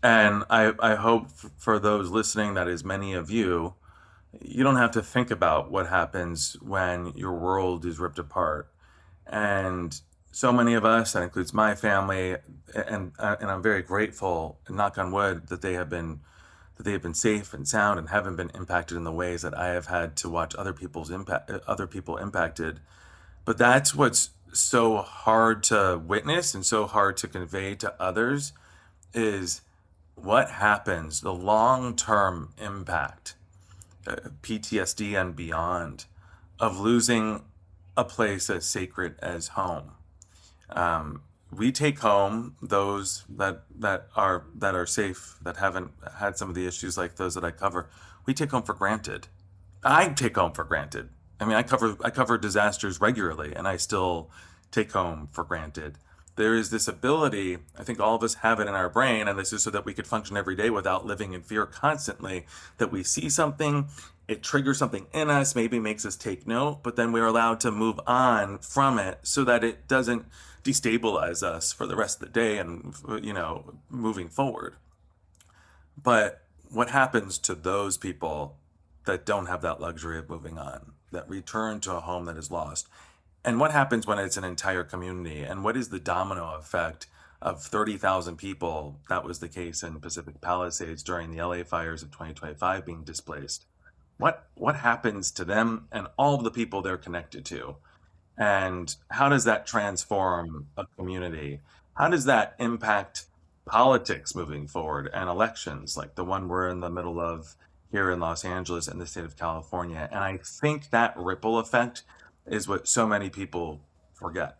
and I hope for those listening, that is many of you, you don't have to think about what happens when your world is ripped apart. And so many of us, that includes my family, and I'm very grateful, and knock on wood, that they have been safe and sound and haven't been impacted in the ways that I have had to watch other people impacted. But that's what's so hard to witness and so hard to convey to others, is what happens, the long-term impact, PTSD and beyond, of losing a place as sacred as home. We take home those that are safe, that haven't had some of the issues like those that I cover. We take home for granted. I take home for granted. I mean, I cover disasters regularly, and I still take home for granted. There is this ability, I think all of us have it in our brain, and this is so that we could function every day without living in fear constantly, that we see something, it triggers something in us, maybe makes us take note, but then we're allowed to move on from it so that it doesn't destabilize us for the rest of the day and, moving forward. But what happens to those people that don't have that luxury of moving on, that return to a home that is lost? And what happens when it's an entire community? And what is the domino effect of 30,000 people? That was the case in Pacific Palisades during the LA fires of 2025 being displaced. What happens to them and all of the people they're connected to? And how does that transform a community? How does that impact politics moving forward and elections like the one we're in the middle of here in Los Angeles and the state of California? And I think that ripple effect is what so many people forget.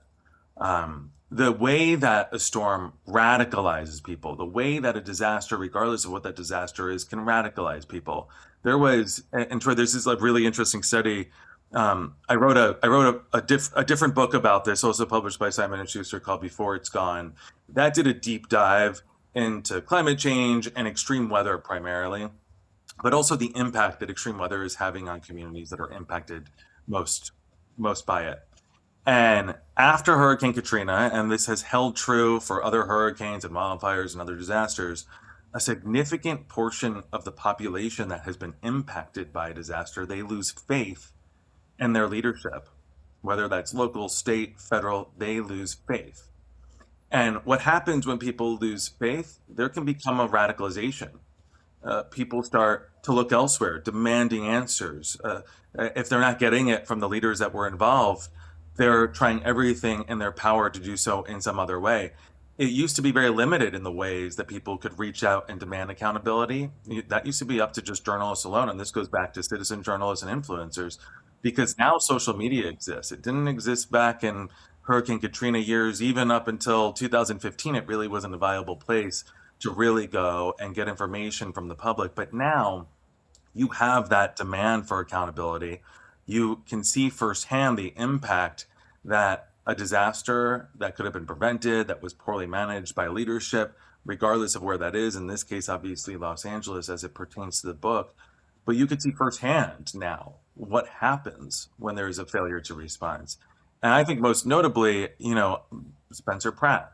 the way that a storm radicalizes people, the way that a disaster, regardless of what that disaster is, can radicalize people. There was, and Troy, there's this like really interesting study. I wrote a different book about this, also published by Simon and Schuster, called "Before It's Gone." That did a deep dive into climate change and extreme weather primarily, but also the impact that extreme weather is having on communities that are impacted most most by it. And after Hurricane Katrina, and this has held true for other hurricanes and wildfires and other disasters, a significant portion of the population that has been impacted by a disaster, they lose faith in their leadership. Whether that's local, state, federal, they lose faith. And what happens when people lose faith? There can become a radicalization. People start to look elsewhere, demanding answers. If they're not getting it from the leaders that were involved, they're trying everything in their power to do so in some other way. It used to be very limited in the ways that people could reach out and demand accountability. That used to be up to just journalists alone. And this goes back to citizen journalists and influencers, because now social media exists. It didn't exist back in Hurricane Katrina years, even up until 2015. It really wasn't a viable place to really go and get information from the public. But now you have that demand for accountability. You can see firsthand the impact that a disaster that could have been prevented, that was poorly managed by leadership, regardless of where that is, in this case, obviously Los Angeles as it pertains to the book. But you could see firsthand now what happens when there is a failure to respond. And I think most notably, Spencer Pratt.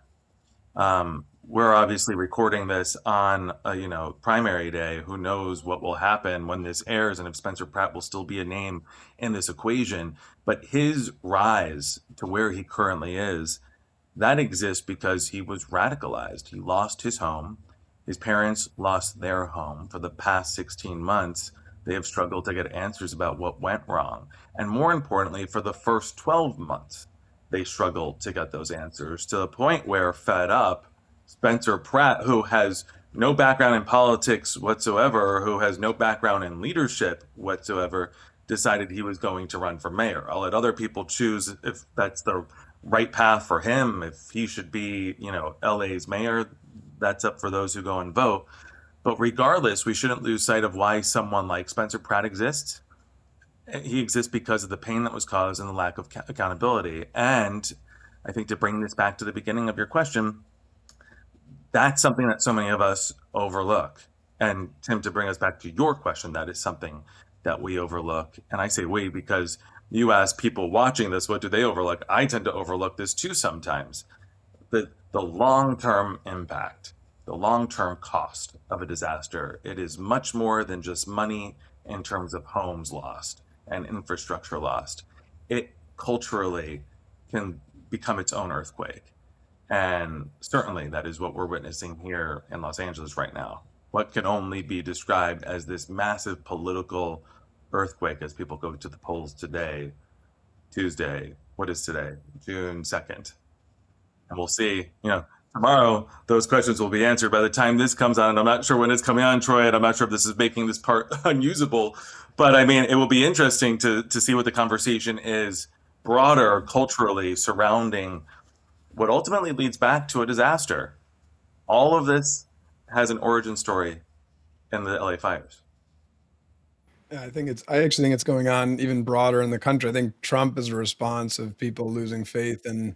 We're obviously recording this on primary day. Who knows what will happen when this airs, and if Spencer Pratt will still be a name in this equation. But his rise to where he currently is, that exists because he was radicalized. He lost his home. His parents lost their home. For the past 16 months, they have struggled to get answers about what went wrong. And more importantly, for the first 12 months, they struggled to get those answers, to the point where, fed up, Spencer Pratt, who has no background in politics whatsoever, who has no background in leadership whatsoever, decided he was going to run for mayor. I'll let other people choose if that's the right path for him, if he should be, LA's mayor. That's up for those who go and vote. But regardless, we shouldn't lose sight of why someone like Spencer Pratt exists. He exists because of the pain that was caused and the lack of accountability. And I think, to bring this back to the beginning of your question, that's something that so many of us overlook. And Tim, to bring us back to your question, that is something that we overlook. And I say we because you ask people watching this, what do they overlook? I tend to overlook this too sometimes. The long-term impact, the long-term cost of a disaster, it is much more than just money in terms of homes lost and infrastructure lost. It culturally can become its own earthquake. And certainly that is what we're witnessing here in Los Angeles right now. What can only be described as this massive political earthquake as people go to the polls today, Tuesday. What is today? June 2nd. And we'll see, tomorrow those questions will be answered by the time this comes on. And I'm not sure when it's coming on, Troy, and I'm not sure if this is making this part unusable. But I mean, it will be interesting to see what the conversation is broader culturally surrounding what ultimately leads back to a disaster. All of this has an origin story in the LA fires. Yeah, I actually think it's going on even broader in the country. I think Trump is a response of people losing faith in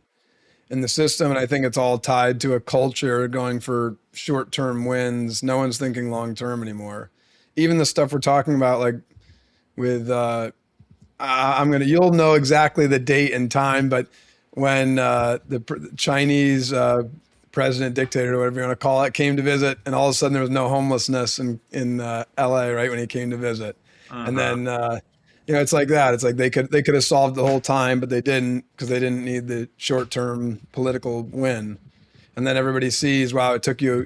the system. And I think it's all tied to a culture going for short-term wins. No one's thinking long-term anymore. Even the stuff we're talking about, like with, you'll know exactly the date and time, but when the Chinese president, dictator, or whatever you want to call it, came to visit, and all of a sudden there was no homelessness in LA, right, when he came to visit. And Uh-huh. then it's like that. It's like they could have solved the whole time, but they didn't, because they didn't need the short-term political win. And then everybody sees, wow, it took you,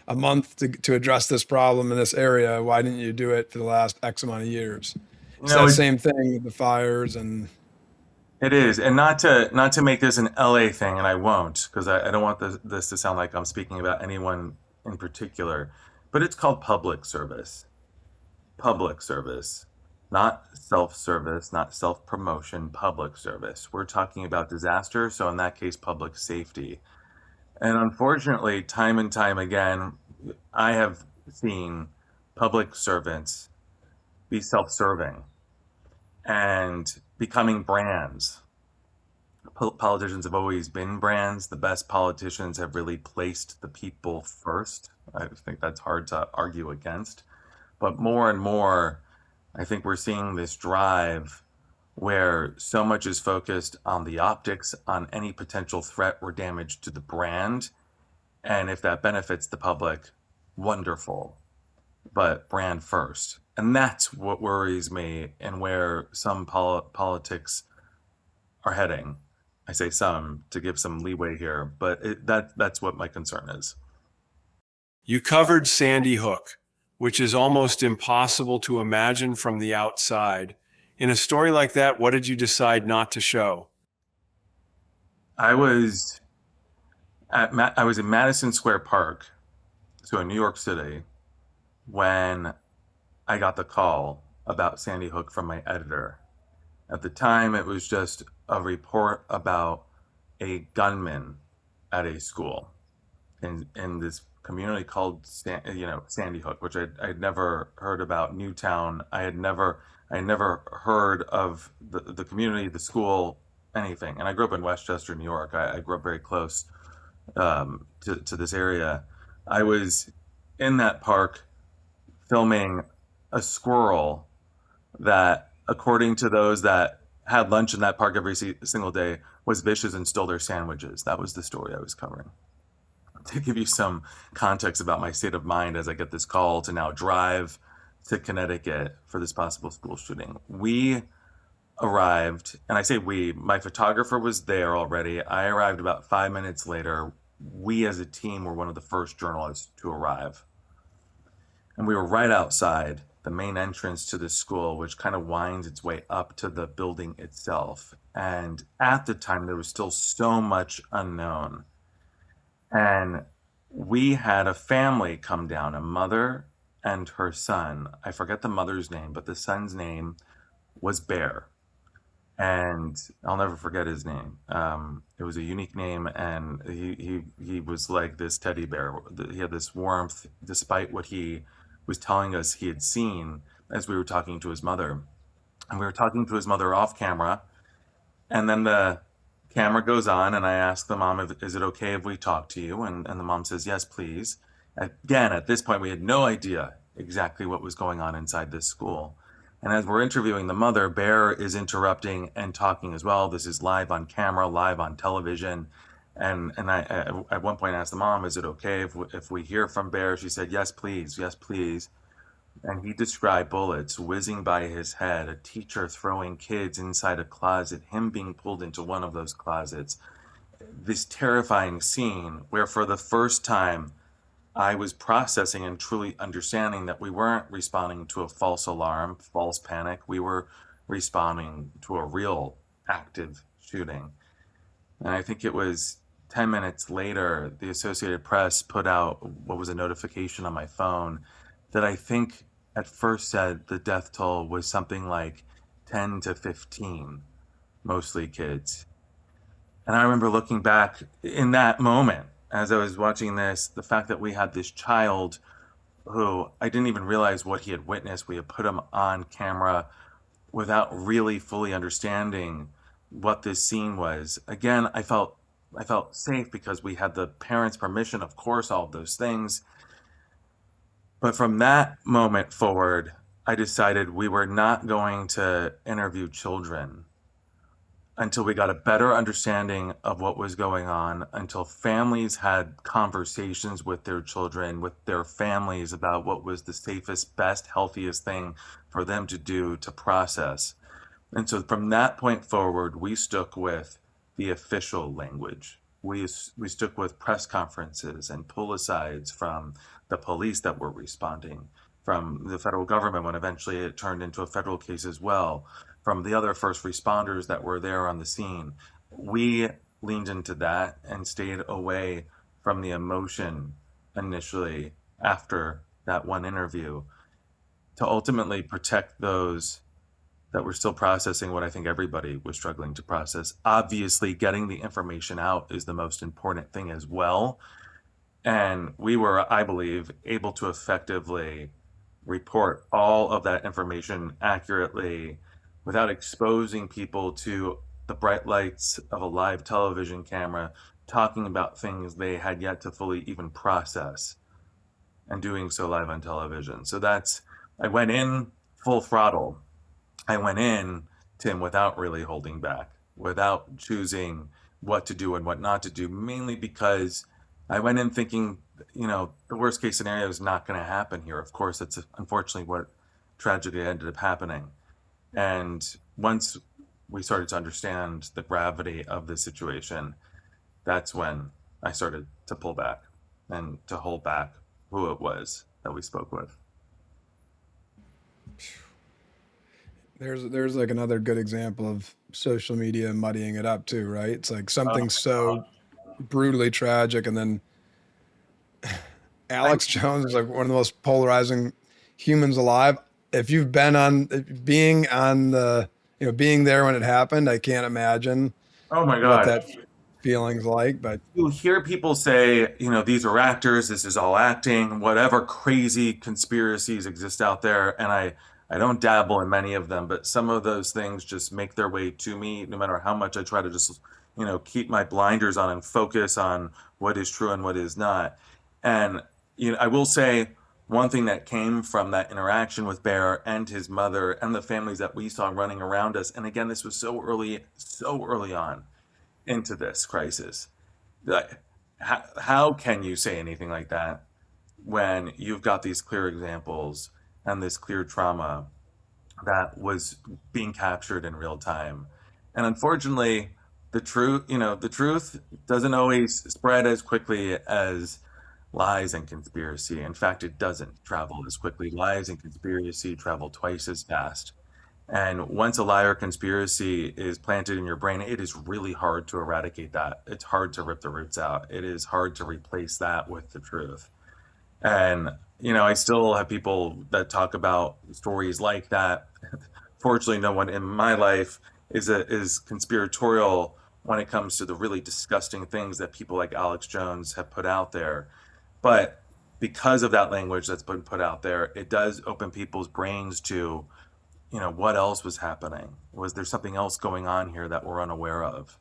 a month to address this problem in this area. Why didn't you do it for the last X amount of years? You It's know, that it, same thing with the fires and it is, and not to make this an LA thing, and I won't, because I don't want this to sound like I'm speaking about anyone in particular, but it's called public service. Public service. not self-service, not self-promotion, public service. We're talking about disaster, so in that case, public safety. And unfortunately, time and time again, I have seen public servants be self-serving and becoming brands. Politicians have always been brands. The best politicians have really placed the people first. I think that's hard to argue against. But more and more, I think we're seeing this drive where so much is focused on the optics, on any potential threat or damage to the brand. And if that benefits the public, wonderful, but brand first. And that's what worries me and where some politics are heading. I say some to give some leeway here, but that's what my concern is. You covered Sandy Hook, which is almost impossible to imagine from the outside. In a story like that, what did you decide not to show? I was I was in Madison Square Park, so in New York City, when I got the call about Sandy Hook from my editor. At the time, it was just a report about a gunman at a school in this community called Sandy Hook, which I'd never heard about. Newtown. I had never heard of the community, the school, anything. And I grew up in Westchester, New York. I grew up very close to this area. I was in that park filming a squirrel that, according to those that had lunch in that park every single day, was vicious and stole their sandwiches. That was the story I was covering. To give you some context about my state of mind as I get this call to now drive to Connecticut for this possible school shooting. We arrived, and I say we, my photographer was there already. I arrived about 5 minutes later. We as a team were one of the first journalists to arrive. And we were right outside the main entrance to the school, which kind of winds its way up to the building itself. And at the time, there was still so much unknown. And we had a family come down, a mother and her son. I forget the mother's name, but the son's name was Bear. And I'll never forget his name. It was a unique name, and he was like this teddy bear. He had this warmth, despite what he was telling us he had seen as we were talking to his mother. And we were talking to his mother off camera, and then the camera goes on, and I ask the mom, is it okay if we talk to you? And the mom says, yes, please. Again, at this point, we had no idea exactly what was going on inside this school. And as we're interviewing the mother, Bear is interrupting and talking as well. This is live on camera, live on television. And I at one point asked the mom, is it okay if we hear from Bear? She said, yes, please. Yes, please. And he described bullets whizzing by his head, a teacher throwing kids inside a closet, him being pulled into one of those closets. This terrifying scene where for the first time I was processing and truly understanding that we weren't responding to a false alarm, false panic. We were responding to a real active shooting. And I think it was 10 minutes later, the Associated Press put out what was a notification on my phone that I think at first said the death toll was something like 10 to 15, mostly kids. And I remember looking back in that moment as I was watching this, the fact that we had this child who I didn't even realize what he had witnessed. We had put him on camera without really fully understanding what this scene was. Again, I felt safe because we had the parents' permission, of course, all of those things. But from that moment forward, I decided we were not going to interview children until we got a better understanding of what was going on, until families had conversations with their children, with their families about what was the safest, best, healthiest thing for them to do to process. And so from that point forward, we stuck with the official language. We stuck with press conferences and pull-asides from the police that were responding, from the federal government when eventually it turned into a federal case as well, from the other first responders that were there on the scene. We leaned into that and stayed away from the emotion initially after that one interview to ultimately protect those that we're still processing what I think everybody was struggling to process. Obviously, getting the information out is the most important thing as well. And we were, I believe, able to effectively report all of that information accurately without exposing people to the bright lights of a live television camera talking about things they had yet to fully even process, and doing so live on television. So that's, I went in full throttle. I went in, Tim, without really holding back, without choosing what to do and what not to do, mainly because I went in thinking, the worst case scenario is not going to happen here. Of course, that's unfortunately what tragedy ended up happening. And once we started to understand the gravity of the situation, that's when I started to pull back and to hold back who it was that we spoke with. There's like another good example of social media muddying it up too, right? It's like Oh something my so brutally tragic, and then God. Alex Jones is like one of the most polarizing humans alive. If you've been on being on the, being there when it happened, I can't imagine Oh my what God. that feeling's like. But You hear people say, these are actors, this is all acting, whatever crazy conspiracies exist out there. And I don't dabble in many of them, but some of those things just make their way to me, no matter how much I try to just, keep my blinders on and focus on what is true and what is not. And, I will say one thing that came from that interaction with Bear and his mother and the families that we saw running around us. And again, this was so early on into this crisis. Like, how can you say anything like that when you've got these clear examples and this clear trauma that was being captured in real time? And unfortunately, the truth doesn't always spread as quickly as lies and conspiracy. In fact, it doesn't travel as quickly. Lies and conspiracy travel twice as fast. And once a liar conspiracy is planted in your brain, it is really hard to eradicate that. It's hard to rip the roots out. It is hard to replace that with the truth. And, I still have people that talk about stories like that. Fortunately, no one in my life is conspiratorial when it comes to the really disgusting things that people like Alex Jones have put out there. But because of that language that's been put out there, it does open people's brains to, what else was happening? Was there something else going on here that we're unaware of?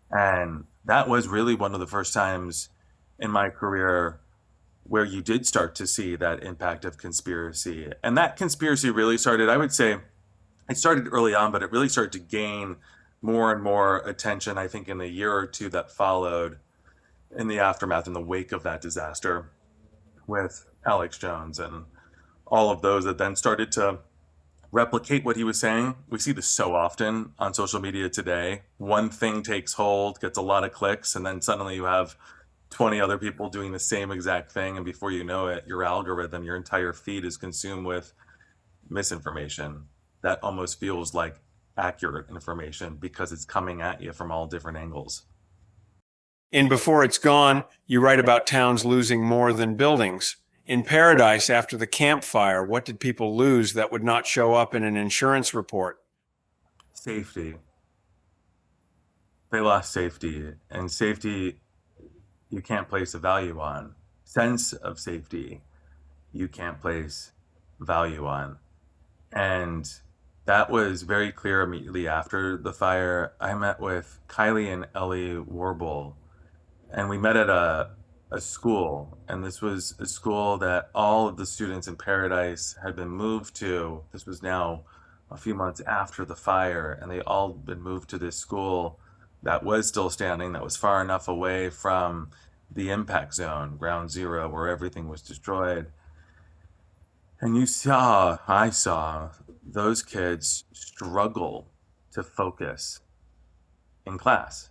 And that was really one of the first times in my career where you did start to see that impact of conspiracy. And that conspiracy really started, I would say, it started early on, but it really started to gain more and more attention, I think, in the year or two that followed in the aftermath, in the wake of that disaster with Alex Jones and all of those that then started to replicate what he was saying. We see this so often on social media today. One thing takes hold, gets a lot of clicks, and then suddenly you have 20 other people doing the same exact thing. And before you know it, your algorithm, your entire feed is consumed with misinformation that almost feels like accurate information because it's coming at you from all different angles. In Before It's Gone, you write about towns losing more than buildings. In Paradise, after the campfire, what did people lose that would not show up in an insurance report? Safety. They lost safety, and safety you can't place a value on. Sense of safety you can't place value on. And that was very clear immediately after the fire. I met with Kylie and Ellie Warble, and we met at a school. And this was a school that all of the students in Paradise had been moved to. This was now a few months after the fire, and they all been moved to this school that was still standing, that was far enough away from the impact zone, ground zero, where everything was destroyed. And I saw those kids struggle to focus in class.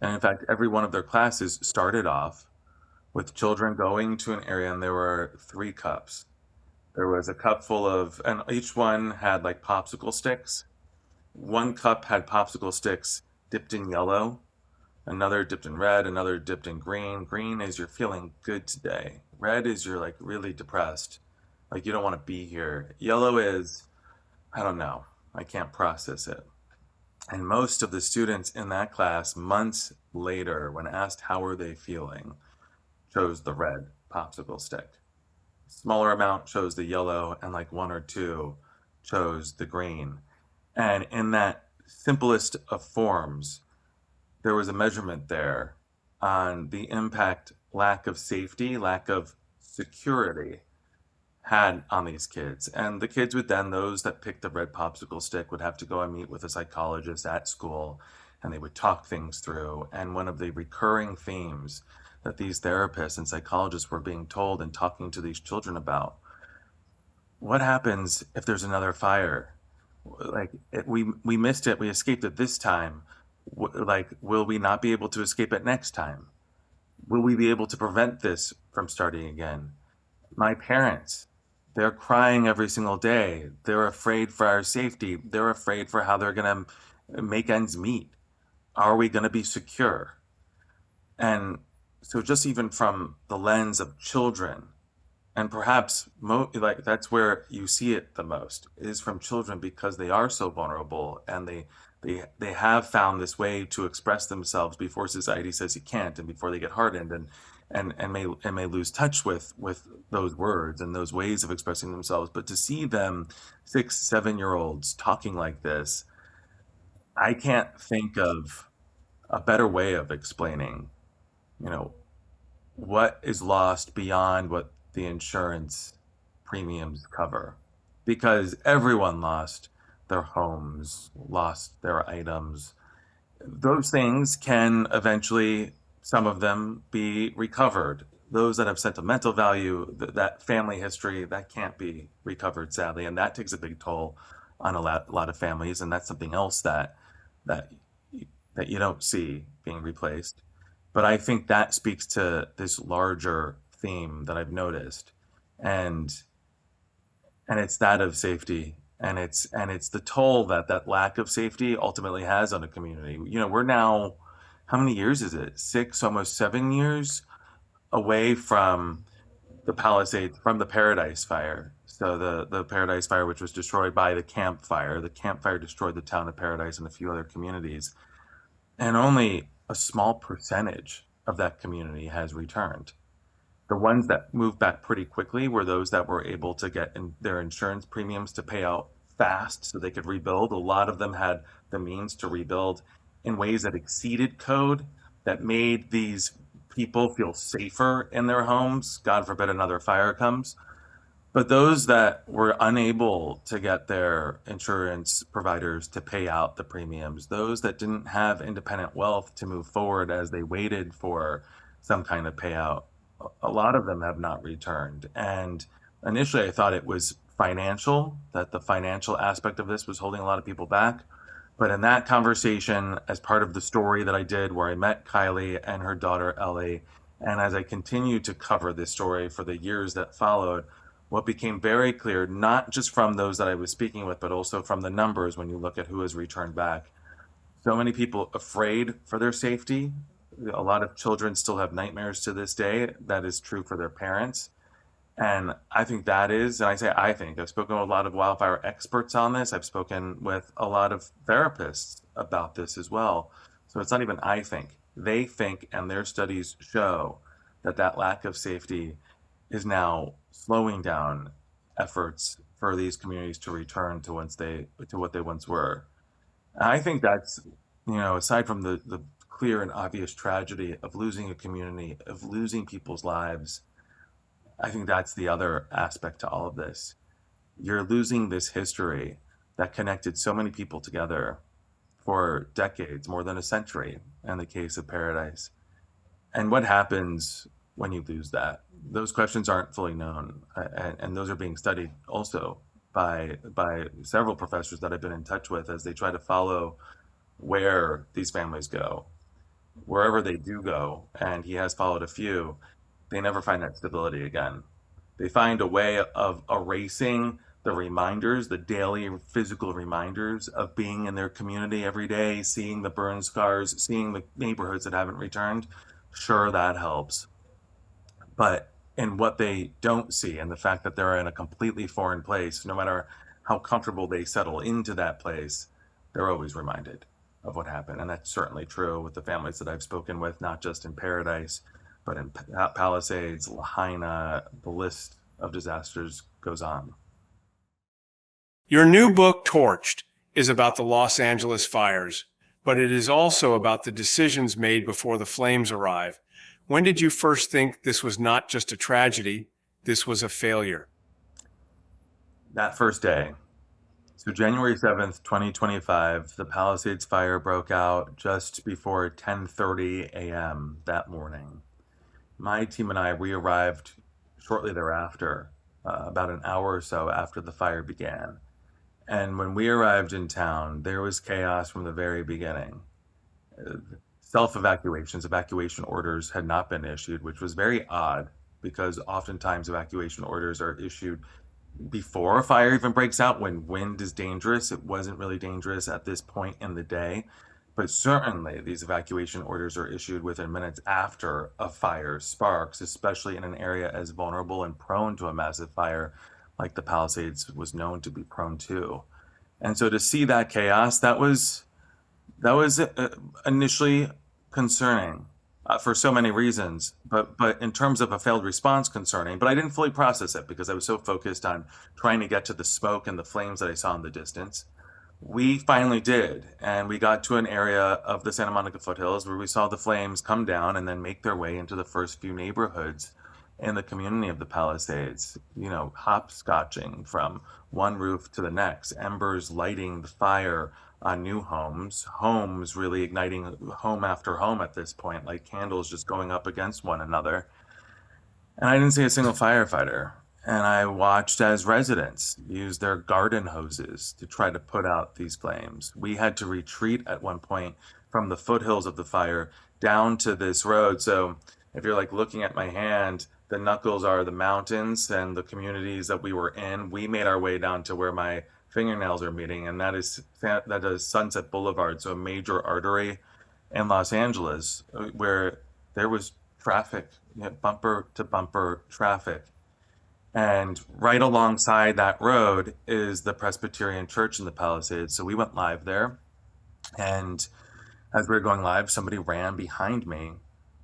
And in fact, every one of their classes started off with children going to an area, and there were three cups. There was a cup full of, and each one had like popsicle sticks. One cup had popsicle sticks dipped in yellow, another dipped in red, another dipped in green. Green is you're feeling good today. Red is you're like really depressed, like you don't want to be here. Yellow is, I don't know. I can't process it. And most of the students in that class, months later, when asked how were they feeling, chose the red popsicle stick. Smaller amount chose the yellow, and like one or two chose the green. And in that simplest of forms, there was a measurement there on the impact lack of safety, lack of security had on these kids. And the kids would then, those that picked the red popsicle stick, would have to go and meet with a psychologist at school, and they would talk things through. And one of the recurring themes that these therapists and psychologists were being told and talking to these children about, what happens if there's another fire? Like we missed it, we escaped it this time. Like, will we not be able to escape it next time? Will we be able to prevent this from starting again? My parents, they're crying every single day. They're afraid for our safety. They're afraid for how they're going to make ends meet. Are we going to be secure? And so, just even from the lens of children, and perhaps like that's where you see it the most is from children, because they are so vulnerable, and they have found this way to express themselves before society says you can't, and before they get hardened and may lose touch with those words and those ways of expressing themselves. But to see them 6 7 year olds talking like this, I can't think of a better way of explaining, you know, what is lost beyond what the insurance premiums cover. Because everyone lost their homes, lost their items. Those things can eventually, some of them, be recovered. Those that have sentimental value, that family history, that can't be recovered, sadly, and that takes a big toll on a lot of families, and that's something else that that you don't see being replaced. But I think that speaks to this larger theme that I've noticed, and it's that of safety, and it's the toll that that lack of safety ultimately has on a community. We're now, how many years is it? 6, almost 7 years away from the Palisades, from the Paradise Fire. So the Paradise Fire, which was destroyed by the Camp Fire destroyed the town of Paradise and a few other communities, and only a small percentage of that community has returned. The ones that moved back pretty quickly were those that were able to get their insurance premiums to pay out fast so they could rebuild. A lot of them had the means to rebuild in ways that exceeded code, that made these people feel safer in their homes. God forbid another fire comes. But those that were unable to get their insurance providers to pay out the premiums, those that didn't have independent wealth to move forward as they waited for some kind of payout, a lot of them have not returned. And initially, I thought it was financial, that the financial aspect of this was holding a lot of people back. But in that conversation, as part of the story that I did, where I met Kylie and her daughter Ellie, and as I continued to cover this story for the years that followed, what became very clear, not just from those that I was speaking with, but also from the numbers when you look at who has returned back. So many people afraid for their safety. A lot of children still have nightmares to this day. That is true for their parents. And I think that is, and I say I think, I've spoken with a lot of wildfire experts on this. I've spoken with a lot of therapists about this as well. So it's not even I think. They think, and their studies show that that lack of safety is now slowing down efforts for these communities to return to what they once were. And I think that's, aside from the clear and obvious tragedy of losing a community, of losing people's lives, I think that's the other aspect to all of this. You're losing this history that connected so many people together for decades, more than a century, in the case of Paradise. And what happens when you lose that? Those questions aren't fully known, and those are being studied also by several professors that I've been in touch with as they try to follow where these families go, wherever they do go. And he has followed a few. They never find that stability again. They find a way of erasing the reminders, the daily physical reminders of being in their community every day, seeing the burn scars, seeing the neighborhoods that haven't returned. Sure, that helps. But in what they don't see, and the fact that they're in a completely foreign place, no matter how comfortable they settle into that place, they're always reminded of what happened. And that's certainly true with the families that I've spoken with, not just in Paradise, but in Palisades, Lahaina. The list of disasters goes on. Your new book, Torched, is about the Los Angeles fires, but it is also about the decisions made before the flames arrive. When did you first think this was not just a tragedy, this was a failure? That first day, so January 7th, 2025, the Palisades fire broke out just before 10:30 a.m. that morning. My team and we arrived shortly thereafter, about an hour or so after the fire began. And when we arrived in town, there was chaos from the very beginning. Self-evacuations, evacuation orders had not been issued, which was very odd because oftentimes evacuation orders are issued before a fire even breaks out when wind is dangerous. It wasn't really dangerous at this point in the day, but certainly these evacuation orders are issued within minutes after a fire sparks, especially in an area as vulnerable and prone to a massive fire like the Palisades was known to be prone to. And so to see that chaos, that was initially concerning for so many reasons, but in terms of a failed response, concerning. But I didn't fully process it because I was so focused on trying to get to the smoke and the flames that I saw in the distance. We finally did, and we got to an area of the Santa Monica foothills where we saw the flames come down and then make their way into the first few neighborhoods in the community of the Palisades, hopscotching from one roof to the next, embers lighting the fire on new homes really igniting home after home at this point, like candles just going up against one another. And I didn't see a single firefighter. And I watched as residents use their garden hoses to try to put out these flames. We had to retreat at one point from the foothills of the fire down to this road. So if you're like looking at my hand, the knuckles are the mountains and the communities that we were in. We made our way down to where my fingernails are meeting, and that is Sunset Boulevard, so a major artery in Los Angeles where there was traffic, bumper to bumper traffic. And right alongside that road is the Presbyterian Church in the Palisades. So we went live there. And as we were going live, somebody ran behind me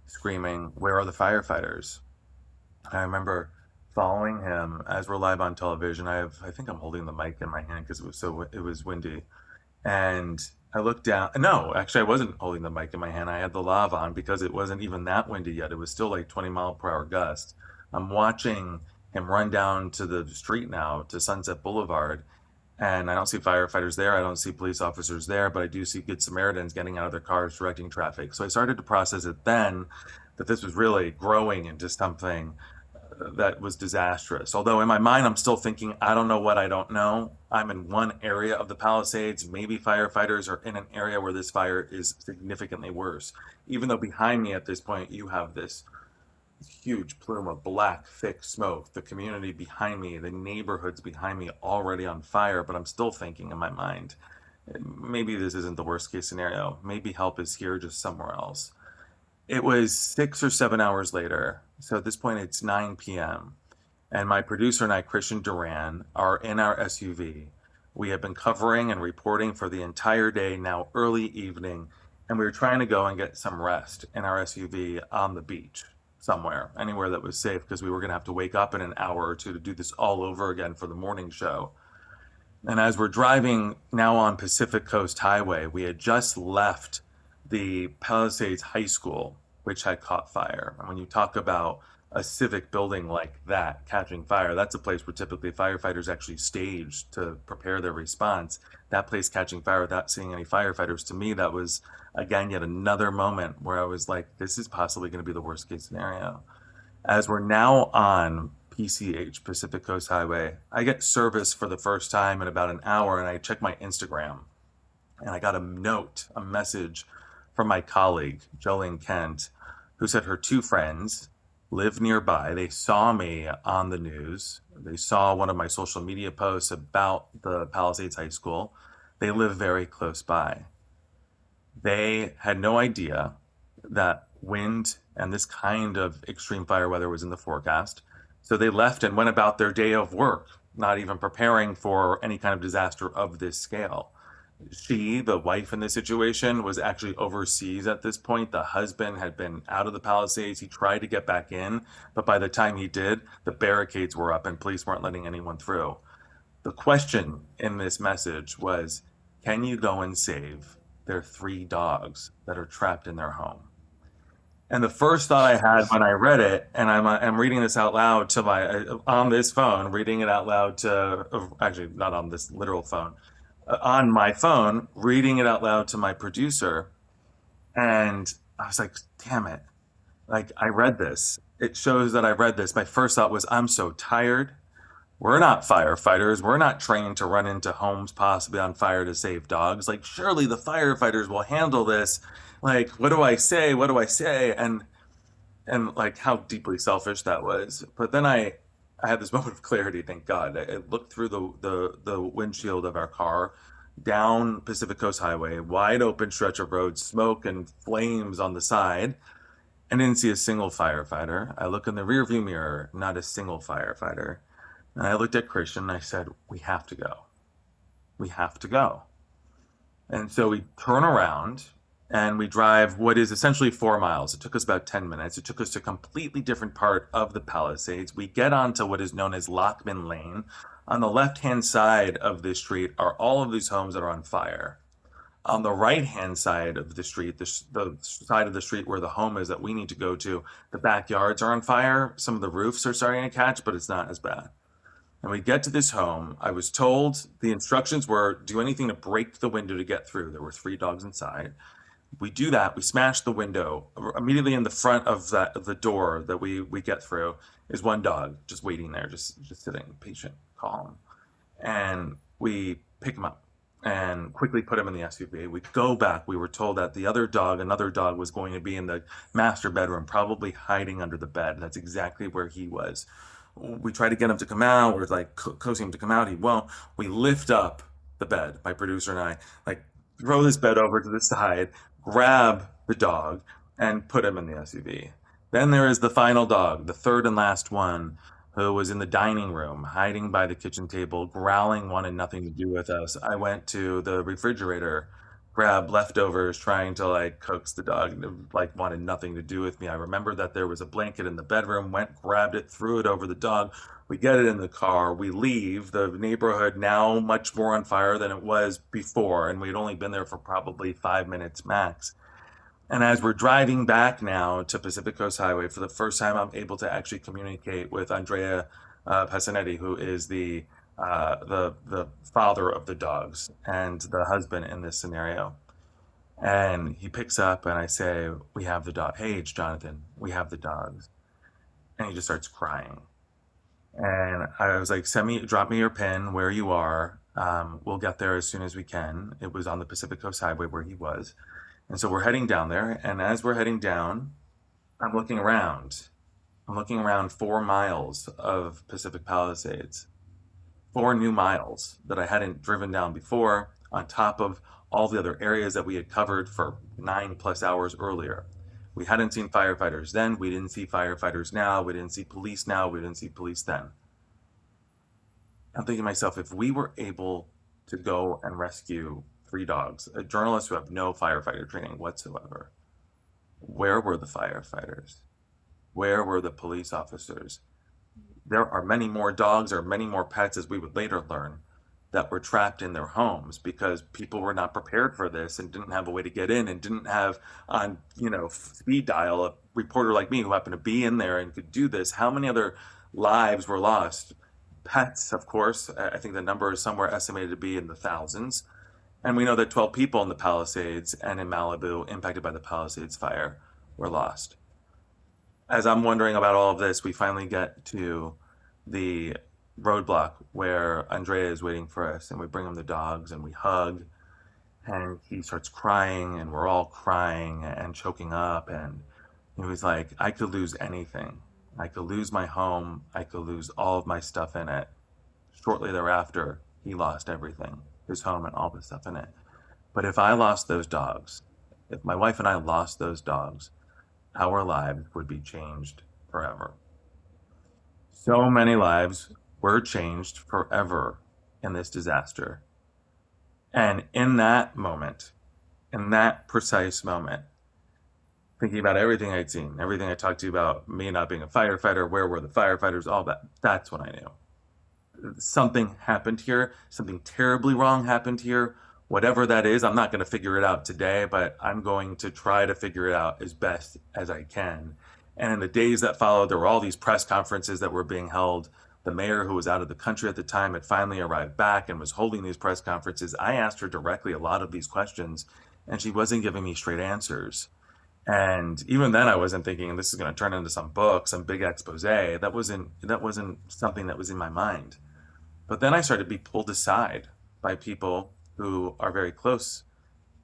screaming, "Where are the firefighters?" I remember following him as we're live on television. I think I'm holding the mic in my hand because it was windy. And I looked down. No, actually, I wasn't holding the mic in my hand. I had the lav on because it wasn't even that windy yet. It was still like 20-mile-per-hour gusts. I'm watching him run down to the street now to Sunset Boulevard, and I don't see firefighters there. I don't see police officers there, but I do see Good Samaritans getting out of their cars, directing traffic. So I started to process it then that this was really growing into something that was disastrous. Although in my mind, I'm still thinking, I don't know what I don't know. I'm in one area of the Palisades. Maybe firefighters are in an area where this fire is significantly worse. Even though behind me at this point, you have this huge plume of black, thick smoke, the community behind me, the neighborhoods behind me already on fire. But I'm still thinking in my mind, maybe this isn't the worst case scenario. Maybe help is here, just somewhere else. It was 6 or 7 hours later. So at this point, it's 9 p.m. And my producer and I, Christian Duran, are in our SUV. We have been covering and reporting for the entire day, now early evening, and we were trying to go and get some rest in our SUV on the beach somewhere, anywhere that was safe, because we were going to have to wake up in an hour or two to do this all over again for the morning show. And as we're driving now on Pacific Coast Highway, we had just left the Palisades High School, which had caught fire. And when you talk about a civic building like that catching fire, that's a place where typically firefighters actually stage to prepare their response. That place catching fire without seeing any firefighters, to me, that was, again, yet another moment where I was like, this is possibly going to be the worst case scenario. As we're now on PCH, Pacific Coast Highway, I get service for the first time in about an hour, and I check my Instagram, and I got a message from my colleague, Jolene Kent, who said her two friends live nearby. They saw me on the news. They saw one of my social media posts about the Palisades High School. They live very close by. They had no idea that wind and this kind of extreme fire weather was in the forecast. So they left and went about their day of work, not even preparing for any kind of disaster of this scale. She, the wife in this situation, was actually overseas at this point. The husband had been out of the Palisades. He tried to get back in, but by the time he did, the barricades were up and police weren't letting anyone through. The question in this message was, can you go and save their 3 dogs that are trapped in their home? And the first thought I had when I read it, and I'm reading this out loud to my on this phone, reading it out loud to actually not on this literal phone, on my phone, reading it out loud to my producer, and I was like, damn it! Like I read this. It shows that I read this. My first thought was, I'm so tired. We're not firefighters. We're not trained to run into homes possibly on fire to save dogs. Like, surely the firefighters will handle this. Like, what do I say? What do I say? And like how deeply selfish that was. But then I had this moment of clarity, thank God. I looked through the windshield of our car down Pacific Coast Highway, wide open stretch of road, smoke and flames on the side, and didn't see a single firefighter. I look in the rearview mirror, not a single firefighter. And I looked at Christian and I said, we have to go. We have to go. And so we turn around and we drive what is essentially 4 miles. It took us about 10 minutes. It took us to a completely different part of the Palisades. We get onto what is known as Lockman Lane. On the left-hand side of this street are all of these homes that are on fire. On the right-hand side of the street, the side of the street where the home is that we need to go to, the backyards are on fire. Some of the roofs are starting to catch, but it's not as bad. And we get to this home. I was told the instructions were do anything to break the window to get through. There were 3 dogs inside. We do that. We smash the window. Immediately in the front of the door that we get through is 1 dog just waiting there, just sitting, patient, calm. And we pick him up and quickly put him in the SUV. We go back. We were told that the other dog, another dog, was going to be in the master bedroom, probably hiding under the bed. That's exactly where he was. We try to get him to come out. We're like coaxing him to come out. He won't. We lift up the bed, my producer and I, like throw this bed over to the side, grab the dog, and put him in the SUV. Then there is the final dog, the third and last one, who was in the dining room, hiding by the kitchen table, growling, wanted nothing to do with us. I went to the refrigerator, grabbed leftovers, trying to like coax the dog, like wanted nothing to do with me. I remember that there was a blanket in the bedroom, went, grabbed it, threw it over the dog. We get it in the car, we leave, the neighborhood now much more on fire than it was before, and we'd only been there for probably 5 minutes max. And as we're driving back now to Pacific Coast Highway, for the first time, I'm able to actually communicate with Andrea Passanetti, who is the father of the dogs and the husband in this scenario. And he picks up and I say, we have the dog. Hey, it's Jonathan. We have the dogs. And he just starts crying. And I was like, drop me your pin where you are. We'll get there as soon as we can. It was on the Pacific Coast Highway where he was. And so we're heading down there. And as we're heading down, I'm looking around. I'm looking around 4 miles of Pacific Palisades, 4 new miles that I hadn't driven down before, on top of all the other areas that we had covered for 9+ hours earlier. We hadn't seen firefighters then. We didn't see firefighters now. We didn't see police now. We didn't see police then. I'm thinking to myself, if we were able to go and rescue 3 dogs, journalists who have no firefighter training whatsoever, where were the firefighters? Where were the police officers? There are many more dogs or many more pets, as we would later learn, that were trapped in their homes because people were not prepared for this and didn't have a way to get in and didn't have on, speed dial a reporter like me who happened to be in there and could do this. How many other lives were lost? Pets, of course. I think the number is somewhere estimated to be in the thousands. And we know that 12 people in the Palisades and in Malibu impacted by the Palisades fire were lost. As I'm wondering about all of this, we finally get to the roadblock where Andrea is waiting for us, and we bring him the dogs and we hug, and he starts crying and we're all crying and choking up, and he was like, I could lose anything. I could lose my home. I could lose all of my stuff in it. Shortly thereafter, he lost everything, his home and all the stuff in it. But if I lost those dogs, if my wife and I lost those dogs, our lives would be changed forever. So many lives were changed forever in this disaster. And in that moment, in that precise moment, thinking about everything I'd seen, everything I talked to you about, me not being a firefighter, where were the firefighters, all that, that's when I knew. Something happened here, something terribly wrong happened here. Whatever that is, I'm not going to figure it out today, but I'm going to try to figure it out as best as I can. And in the days that followed, there were all these press conferences that were being held. The mayor, who was out of the country at the time, had finally arrived back and was holding these press conferences. I asked her directly a lot of these questions, and she wasn't giving me straight answers. And even then, I wasn't thinking this is going to turn into some book, some big expose. That wasn't something that was in my mind. But then I started to be pulled aside by people who are very close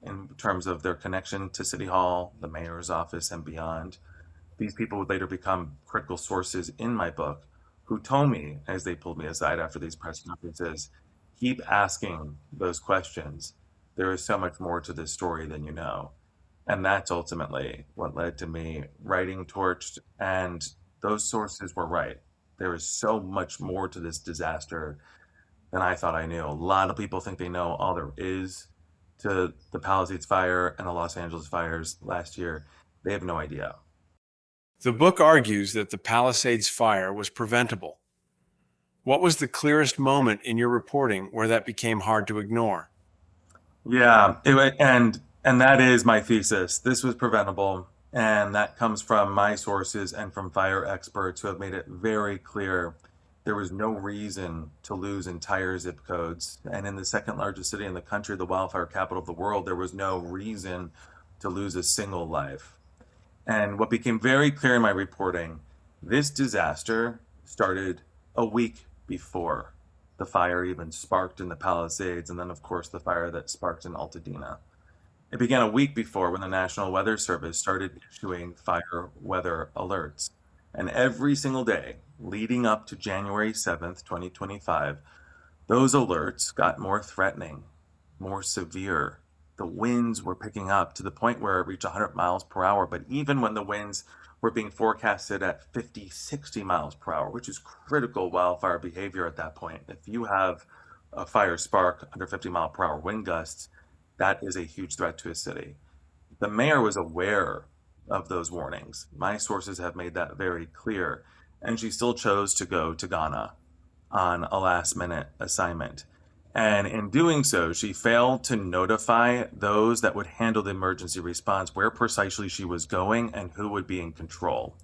in terms of their connection to City Hall, the mayor's office, and beyond. These people would later become critical sources in my book who told me, as they pulled me aside after these press conferences, keep asking those questions. There is so much more to this story than you know. And that's ultimately what led to me writing Torched. And those sources were right. There is so much more to this disaster than I thought I knew. A lot of people think they know all there is to the Palisades fire and the Los Angeles fires last year. They have no idea. The book argues that the Palisades fire was preventable. What was the clearest moment in your reporting where that became hard to ignore? Yeah, and that is my thesis. This was preventable, and that comes from my sources and from fire experts who have made it very clear there was no reason to lose entire zip codes. And in the second largest city in the country, the wildfire capital of the world, there was no reason to lose a single life. And what became very clear in my reporting, this disaster started a week before the fire even sparked in the Palisades, and then, of course, the fire that sparked in Altadena. It began a week before when the National Weather Service started issuing fire weather alerts. And every single day leading up to January 7th, 2025, those alerts got more threatening, more severe. The winds were picking up to the point where it reached 100 miles per hour. But even when the winds were being forecasted at 50, 60 miles per hour, which is critical wildfire behavior at that point, if you have a fire spark under 50-mile per hour wind gusts, that is a huge threat to a city. The mayor was aware of those warnings. My sources have made that very clear. And she still chose to go to Ghana on a last minute assignment. And in doing so, she failed to notify those that would handle the emergency response where precisely she was going and who would be in control.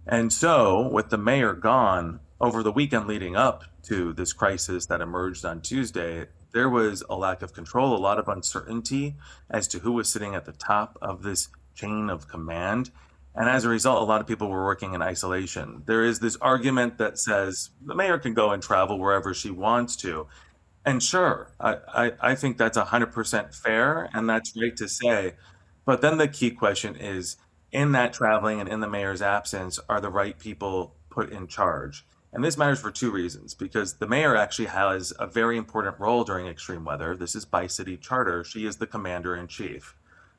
And so, with the mayor gone, over the weekend leading up to this crisis that emerged on Tuesday, there was a lack of control, a lot of uncertainty as to who was sitting at the top of this chain of command. And as a result, a lot of people were working in isolation. There is this argument that says the mayor can go and travel wherever she wants to. And sure, I think that's 100% fair, and that's right to say. But then the key question is, in that traveling and in the mayor's absence, are the right people put in charge? And this matters for two reasons, because the mayor actually has a very important role during extreme weather. This is by city charter. She is the commander in chief.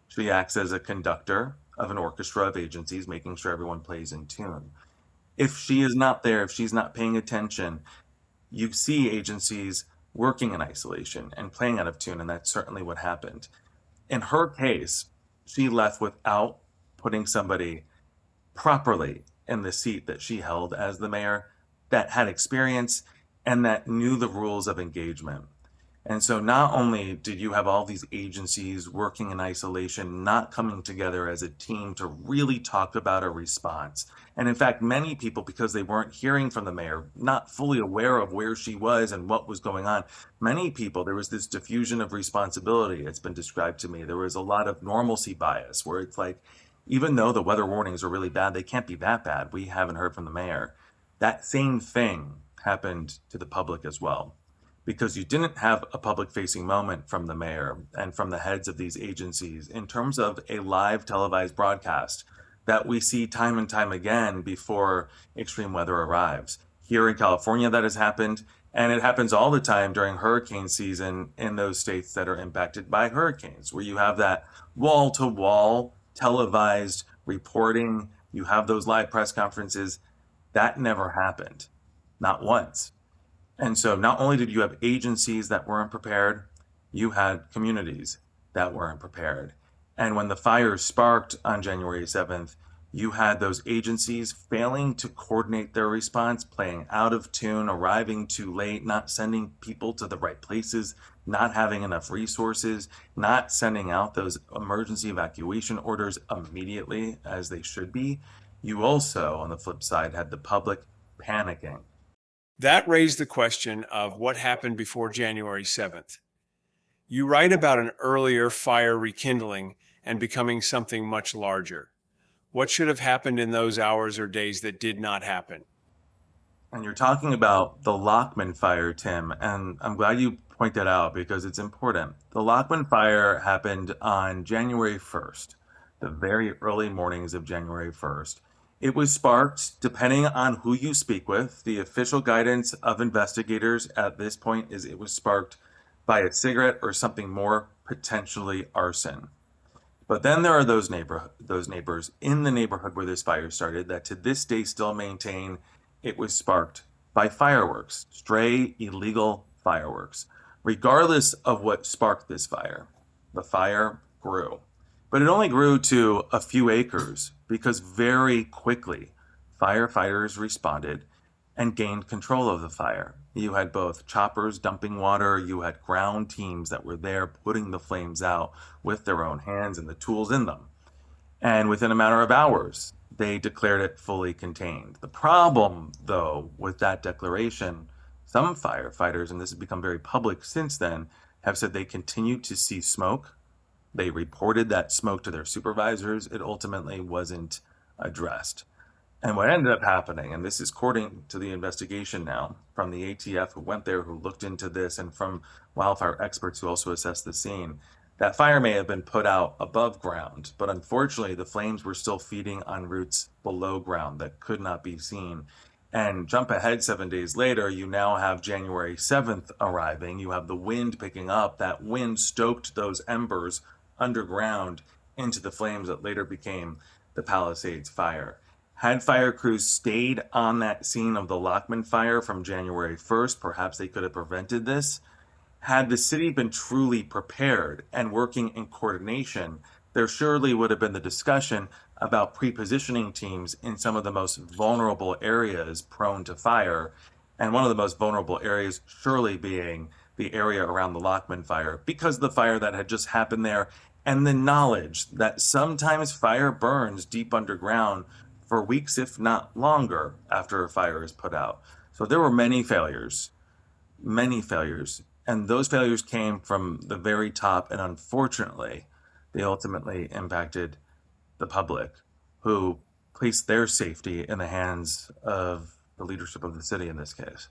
She acts as a conductor of an orchestra of agencies, making sure everyone plays in tune. If she is not there, if she's not paying attention, you see agencies working in isolation and playing out of tune, and that's certainly what happened. In her case, she left without putting somebody properly in the seat that she held as the mayor that had experience and that knew the rules of engagement. And so not only did you have all these agencies working in isolation, not coming together as a team to really talk about a response. And in fact, many people, because they weren't hearing from the mayor, not fully aware of where she was and what was going on, many people, there was this diffusion of responsibility. It's been described to me. There was a lot of normalcy bias where it's like, even though the weather warnings are really bad, they can't be that bad. We haven't heard from the mayor. That same thing happened to the public as well, because you didn't have a public facing moment from the mayor and from the heads of these agencies in terms of a live televised broadcast that we see time and time again before extreme weather arrives. Here in California, that has happened, and it happens all the time during hurricane season in those states that are impacted by hurricanes, where you have that wall to wall televised reporting, you have those live press conferences. That never happened. not once. And so not only did you have agencies that weren't prepared, you had communities that weren't prepared. And when the fires sparked on January 7th, you had those agencies failing to coordinate their response, playing out of tune, arriving too late, not sending people to the right places, not having enough resources, not sending out those emergency evacuation orders immediately as they should be. You also, on the flip side, had the public panicking. That raised the question of what happened before January 7th. You write about an earlier fire rekindling and becoming something much larger. What should have happened in those hours or days that did not happen? And you're talking about the Lockman fire, Tim, and I'm glad you point that out because it's important. The Lockman fire happened on January 1st, the very early mornings of January 1st. It was sparked, depending on who you speak with. The official guidance of investigators at this point is it was sparked by a cigarette or something more, potentially arson. But then there are those neighbors in the neighborhood where this fire started that to this day still maintain it was sparked by fireworks, stray illegal fireworks. Regardless of what sparked this fire, the fire grew. But it only grew to a few acres because very quickly firefighters responded and gained control of the fire. You had both choppers dumping water, you had ground teams that were there putting the flames out with their own hands and the tools in them. And within a matter of hours, they declared it fully contained. The problem, though, with that declaration, some firefighters, and this has become very public since then, have said they continued to see smoke. They reported that smoke to their supervisors. It ultimately wasn't addressed. And what ended up happening, and this is according to the investigation now from the ATF who went there, who looked into this, and from wildfire experts who also assessed the scene, that fire may have been put out above ground, but unfortunately the flames were still feeding on roots below ground that could not be seen. And jump ahead 7 days later, you now have January 7th arriving. You have the wind picking up. That wind stoked those embers underground into the flames that later became the Palisades fire. Had fire crews stayed on that scene of the Lockman fire from January 1st, perhaps they could have prevented this. Had the city been truly prepared and working in coordination, there surely would have been the discussion about pre-positioning teams in some of the most vulnerable areas prone to fire. And one of the most vulnerable areas surely being the area around the Lockman fire, because of the fire that had just happened there and the knowledge that sometimes fire burns deep underground for weeks, if not longer, after a fire is put out. So there were many failures. And those failures came from the very top. And unfortunately, they ultimately impacted the public, who placed their safety in the hands of the leadership of the city in this case.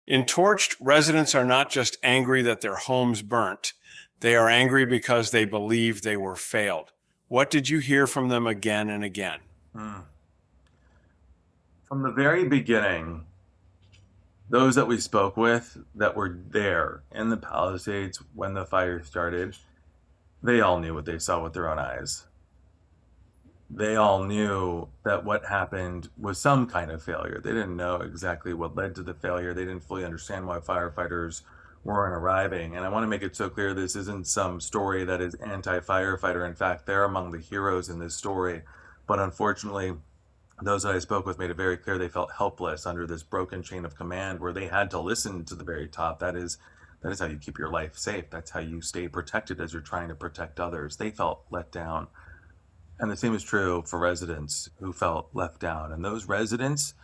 In Torched, residents are not just angry that their homes burnt, they are angry because they believe they were failed. What did you hear from them again and again? From the very beginning, those that we spoke with that were there in the Palisades when the fire started, they all knew what they saw with their own eyes. They all knew that what happened was some kind of failure. They didn't know exactly what led to the failure. They didn't fully understand why firefighters weren't arriving. And I want to make it so clear this isn't some story that is anti-firefighter. In fact, they're among the heroes in this story. But unfortunately, those that I spoke with made it very clear they felt helpless under this broken chain of command where they had to listen to the very top. That is how you keep your life safe. That's how you stay protected as you're trying to protect others. They felt let down. And the same is true for residents who felt left down. And those residents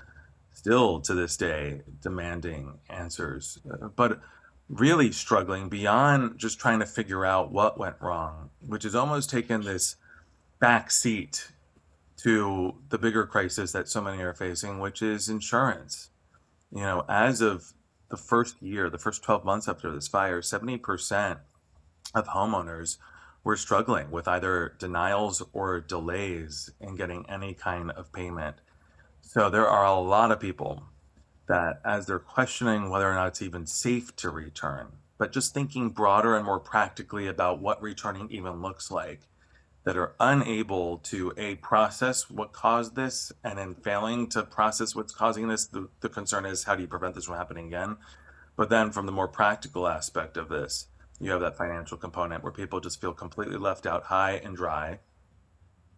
still to this day demanding answers, but really struggling beyond just trying to figure out what went wrong, which has almost taken this back seat to the bigger crisis that so many are facing, which is insurance. As of the first year, the first 12 months after this fire, 70% of homeowners were struggling with either denials or delays in getting any kind of payment. So there are a lot of people that, as they're questioning whether or not it's even safe to return, but just thinking broader and more practically about what returning even looks like, that are unable to process what caused this, and in failing to process what's causing this, the concern is how do you prevent this from happening again? But then from the more practical aspect of this, you have that financial component where people just feel completely left out high and dry,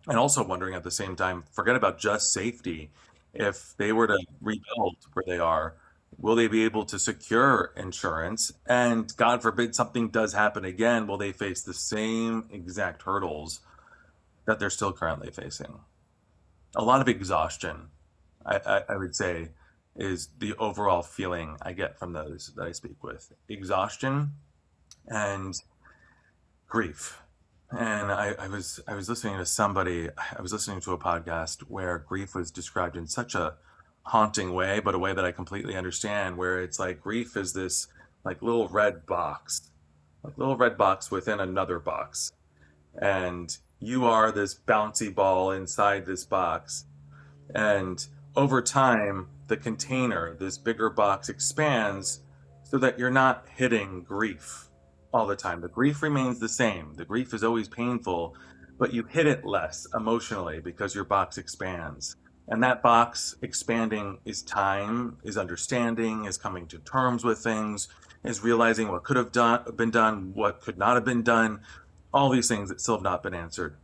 and also wondering at the same time, forget about just safety. If they were to rebuild where they are, will they be able to secure insurance? And God forbid something does happen again, will they face the same exact hurdles that they're still currently facing? A lot of exhaustion, I would say, is the overall feeling I get from those that I speak with. Exhaustion and grief. And I was listening to somebody, I was listening to a podcast where grief was described in such a haunting way, but a way that I completely understand, where it's like grief is this like little red box within another box. And you are this bouncy ball inside this box. And over time, the container, this bigger box, expands so that you're not hitting grief all the time. The grief remains the same. The grief is always painful, but you hit it less emotionally because your box expands. And that box expanding is time, is understanding, is coming to terms with things, is realizing what could have been done, what could not have been done, all these things that still have not been answered.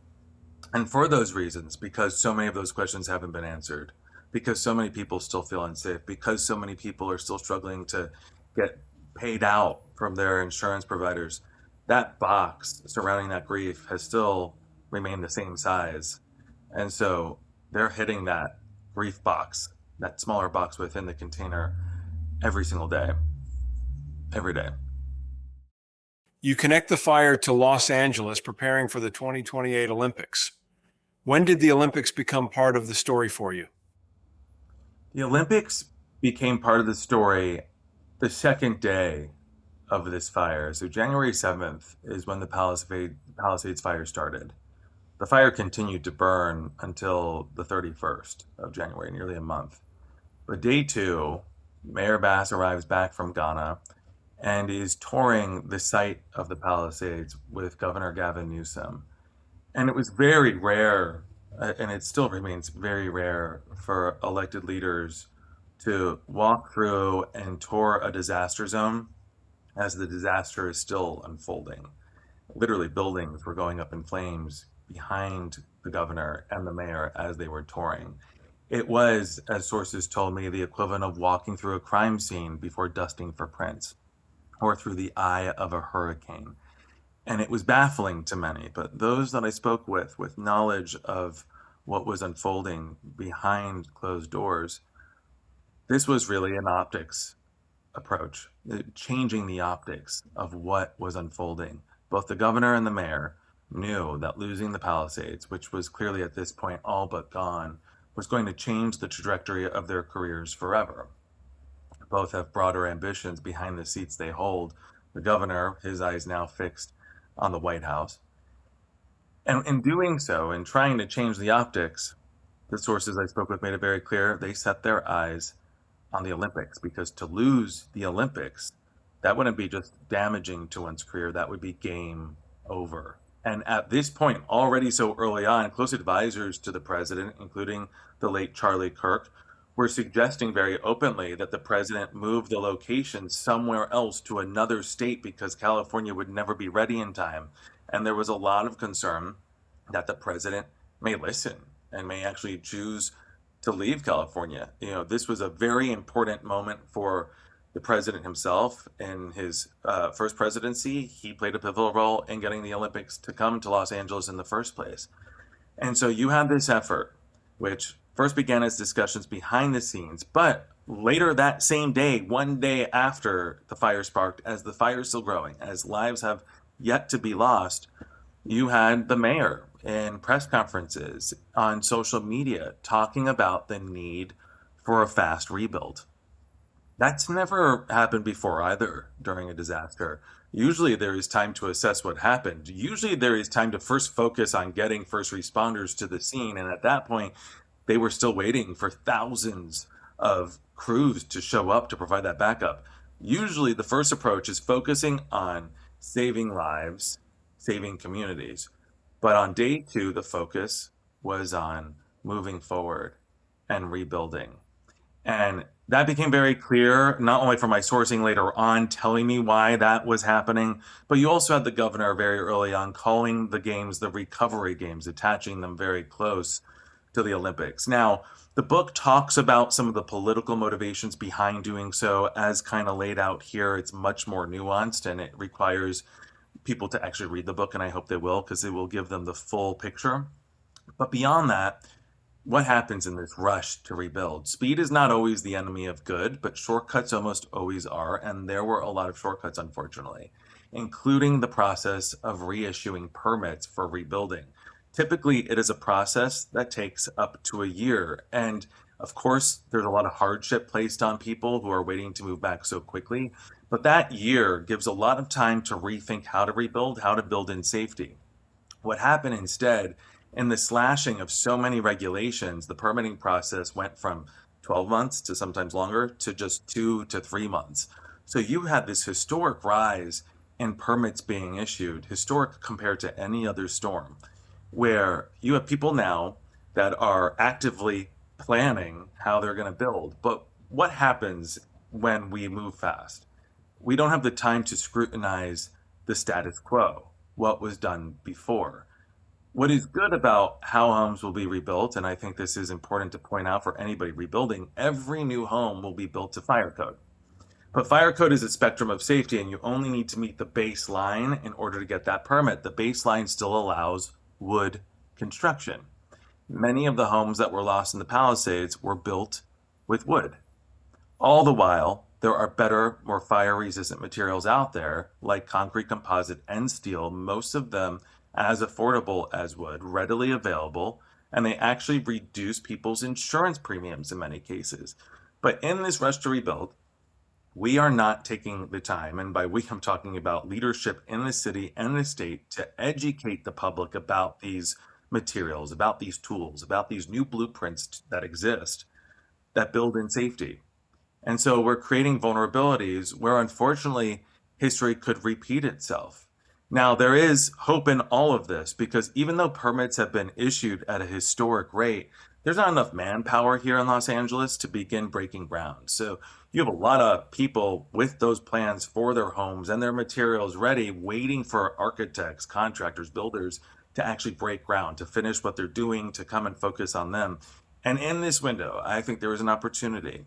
And for those reasons, because so many of those questions haven't been answered, because so many people still feel unsafe, because so many people are still struggling to get paid out from their insurance providers, that box surrounding that grief has still remained the same size. And so they're hitting that grief box, that smaller box within the container every single day, every day. You connect the fire to Los Angeles preparing for the 2028 Olympics. When did the Olympics become part of the story for you? The Olympics became part of the story the second day of this fire. So January 7th is when the Palisades fire started. The fire continued to burn until the 31st of January, nearly a month. But day two, Mayor Bass arrives back from Ghana and is touring the site of the Palisades with Governor Gavin Newsom. And it was very rare, and it still remains very rare, for elected leaders to walk through and tour a disaster zone as the disaster is still unfolding. Literally, buildings were going up in flames behind the governor and the mayor as they were touring. It was, as sources told me, the equivalent of walking through a crime scene before dusting for prints, or through the eye of a hurricane. And it was baffling to many, but those that I spoke with knowledge of what was unfolding behind closed doors, this was really an optics approach, changing the optics of what was unfolding. Both the governor and the mayor knew that losing the Palisades, which was clearly at this point all but gone, was going to change the trajectory of their careers forever. Both have broader ambitions behind the seats they hold. The governor, his eyes now fixed on the White House. And in doing so, in trying to change the optics, the sources I spoke with made it very clear they set their eyes on the Olympics, because to lose the Olympics, that wouldn't be just damaging to one's career, that would be game over. And at this point, already so early on, close advisors to the president, including the late Charlie Kirk, were suggesting very openly that the president move the location somewhere else to another state because California would never be ready in time. And there was a lot of concern that the president may listen and may actually choose to leave California. You know, this was a very important moment for the president himself in his first presidency. He played a pivotal role in getting the Olympics to come to Los Angeles in the first place. And so you had this effort, which first began as discussions behind the scenes, but later that same day, one day after the fire sparked, as the fire is still growing, as lives have yet to be lost, you had the mayor in press conferences on social media talking about the need for a fast rebuild. That's never happened before either during a disaster. Usually there is time to assess what happened. Usually there is time to first focus on getting first responders to the scene. And at that point, they were still waiting for thousands of crews to show up to provide that backup. Usually the first approach is focusing on saving lives, saving communities. But on day two, the focus was on moving forward and rebuilding. And that became very clear, not only from my sourcing later on telling me why that was happening, but you also had the governor very early on calling the games the recovery games, attaching them very close to the Olympics. Now, the book talks about some of the political motivations behind doing so, as kind of laid out here. It's much more nuanced and it requires people to actually read the book, and I hope they will, because it will give them the full picture. But beyond that, what happens in this rush to rebuild? Speed is not always the enemy of good, but shortcuts almost always are. And there were a lot of shortcuts, unfortunately, including the process of reissuing permits for rebuilding. Typically, it is a process that takes up to a year. And of course, there's a lot of hardship placed on people who are waiting to move back so quickly. But that year gives a lot of time to rethink how to rebuild, how to build in safety. What happened instead, in the slashing of so many regulations, the permitting process went from 12 months to sometimes longer to just 2 to 3 months. So you had this historic rise in permits being issued, historic compared to any other storm, where you have people now that are actively planning how they're going to build. But what happens when we move fast? We don't have the time to scrutinize the status quo, what was done before. What is good about how homes will be rebuilt, and I think this is important to point out for anybody rebuilding, every new home will be built to fire code. But fire code is a spectrum of safety, and you only need to meet the baseline in order to get that permit. The baseline still allows wood construction. Many of the homes that were lost in the Palisades were built with wood. All the while, there are better, more fire-resistant materials out there, like concrete, composite, and steel, most of them as affordable as wood, readily available, and they actually reduce people's insurance premiums in many cases. But in this rush to rebuild, we are not taking the time, and by we, I'm talking about leadership in the city and the state, to educate the public about these materials, about these tools, about these new blueprints that exist that build in safety. And so we're creating vulnerabilities where unfortunately history could repeat itself. Now, there is hope in all of this because even though permits have been issued at a historic rate, there's not enough manpower here in Los Angeles to begin breaking ground. So you have a lot of people with those plans for their homes and their materials ready, waiting for architects, contractors, builders to actually break ground, to finish what they're doing, to come and focus on them. And in this window, I think there is an opportunity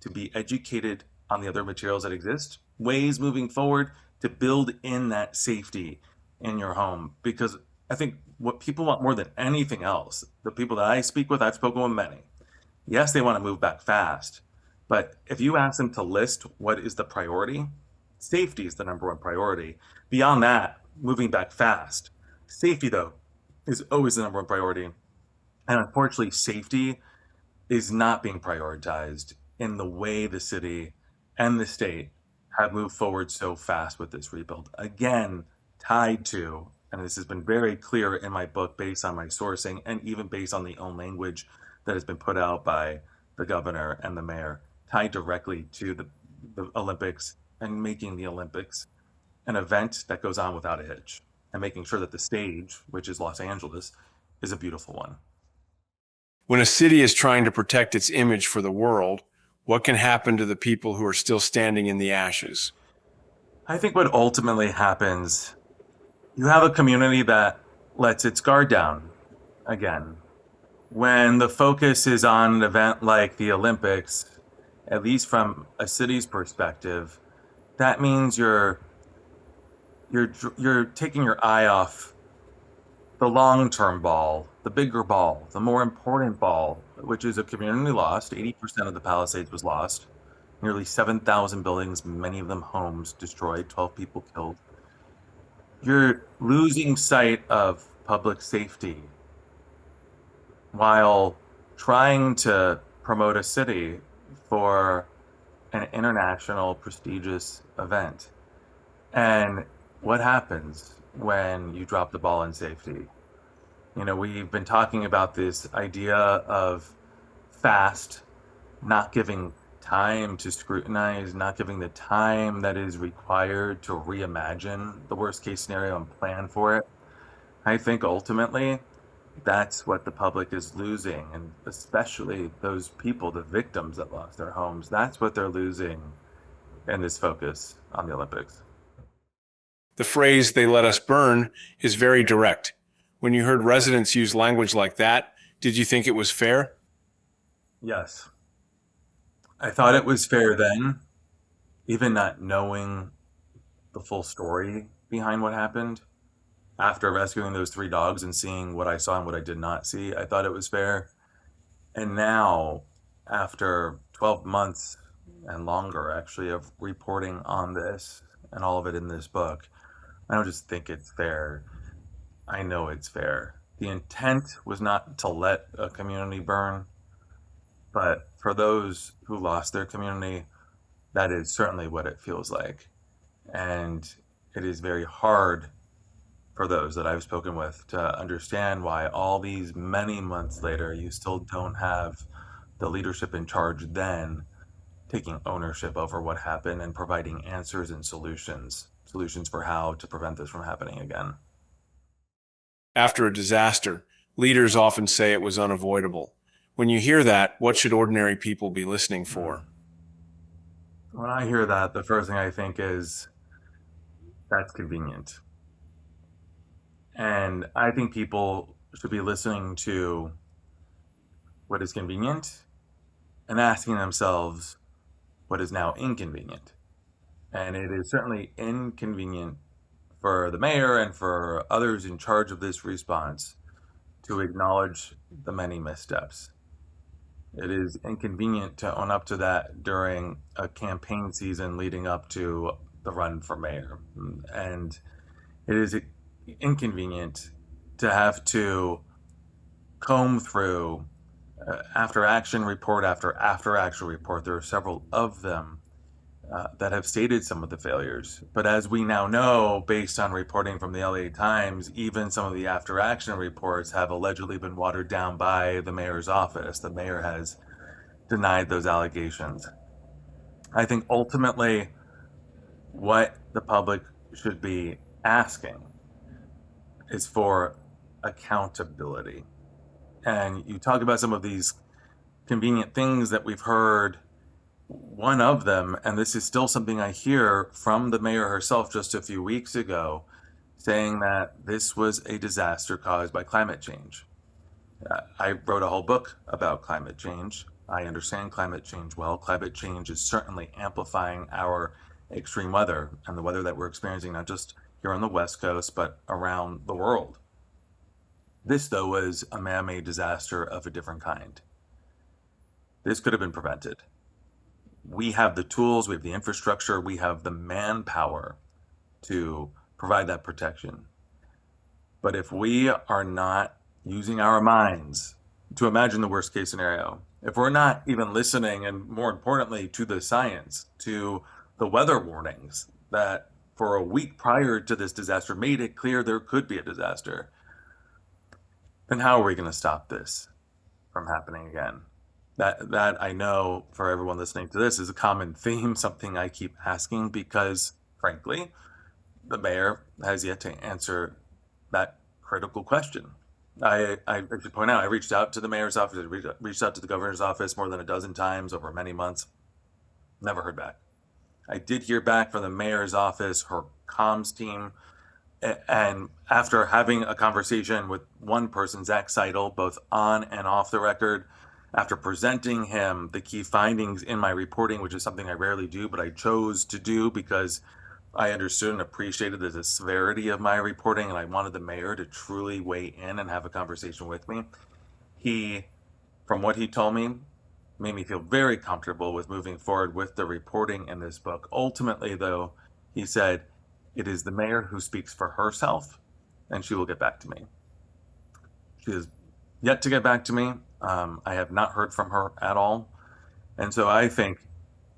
to be educated on the other materials that exist, ways moving forward to build in that safety in your home. Because I think what people want more than anything else, the people that I speak with, I've spoken with many, yes, they want to move back fast. But if you ask them to list what is the priority, safety is the number one priority. Beyond that, moving back fast. Safety, though, is always the number one priority. And unfortunately, safety is not being prioritized in the way the city and the state have moved forward so fast with this rebuild. Again, tied to, and this has been very clear in my book based on my sourcing and even based on the own language that has been put out by the governor and the mayor, tied directly to the Olympics and making the Olympics an event that goes on without a hitch and making sure that the stage, which is Los Angeles, is a beautiful one. When a city is trying to protect its image for the world, what can happen to the people who are still standing in the ashes? I think what ultimately happens, you have a community that lets its guard down again. When the focus is on an event like the Olympics, at least from a city's perspective, that means you're taking your eye off the long-term ball, the bigger ball, the more important ball, which is a community lost. 80% of the Palisades was lost. Nearly 7,000 buildings, many of them homes, destroyed, 12 people killed. You're losing sight of public safety while trying to promote a city for an international prestigious event. And what happens when you drop the ball in safety? You know, we've been talking about this idea of fast, not giving time to scrutinize, not giving the time that is required to reimagine the worst case scenario and plan for it. I think ultimately that's what the public is losing, and especially those people, the victims that lost their homes, that's what they're losing in this focus on the Olympics. The phrase, "they let us burn," is very direct. When you heard residents use language like that, did you think it was fair? Yes. I thought it was fair then, even not knowing the full story behind what happened. After rescuing those three dogs and seeing what I saw and what I did not see, I thought it was fair. And now, after 12 months and longer, actually, of reporting on this and all of it in this book, I don't just think it's fair. I know it's fair. The intent was not to let a community burn, but for those who lost their community, that is certainly what it feels like. And it is very hard for those that I've spoken with to understand why all these many months later, you still don't have the leadership in charge then taking ownership over what happened and providing answers and solutions for how to prevent this from happening again. After a disaster, leaders often say it was unavoidable. When you hear that, what should ordinary people be listening for? When I hear that, the first thing I think is that's convenient. And I think people should be listening to what is convenient and asking themselves what is now inconvenient. And it is certainly inconvenient for the mayor and for others in charge of this response to acknowledge the many missteps. It is inconvenient to own up to that during a campaign season leading up to the run for mayor. And it is inconvenient to have to comb through after action report after action report. There are several of them that have stated some of the failures. But as we now know, based on reporting from the LA Times, even some of the after action reports have allegedly been watered down by the mayor's office. The mayor has denied those allegations. I think ultimately what the public should be asking is for accountability. And you talk about some of these convenient things that we've heard. One of them, and this is still something I hear from the mayor herself just a few weeks ago, saying that this was a disaster caused by climate change. I wrote a whole book about climate change. I understand climate change well. Climate change is certainly amplifying our extreme weather and the weather that we're experiencing, not just here on the West Coast, but around the world. This, though, was a man-made disaster of a different kind. This could have been prevented. We have the tools, we have the infrastructure, we have the manpower to provide that protection. But if we are not using our minds to imagine the worst case scenario, if we're not even listening, and more importantly, to the science, to the weather warnings that for a week prior to this disaster made it clear there could be a disaster, then how are we going to stop this from happening again? That I know for everyone listening to this is a common theme, something I keep asking because, frankly, the mayor has yet to answer that critical question. I should point out, I reached out to the mayor's office, I reached out to the governor's office more than a dozen times over many months. Never heard back. I did hear back from the mayor's office, her comms team, and after having a conversation with one person, Zach Seidel, both on and off the record, after presenting him the key findings in my reporting, which is something I rarely do, but I chose to do because I understood and appreciated the severity of my reporting, and I wanted the mayor to truly weigh in and have a conversation with me. He, from what he told me, made me feel very comfortable with moving forward with the reporting in this book. Ultimately, though, he said, it is the mayor who speaks for herself, and she will get back to me. She has yet to get back to me. I have not heard from her at all. And so I think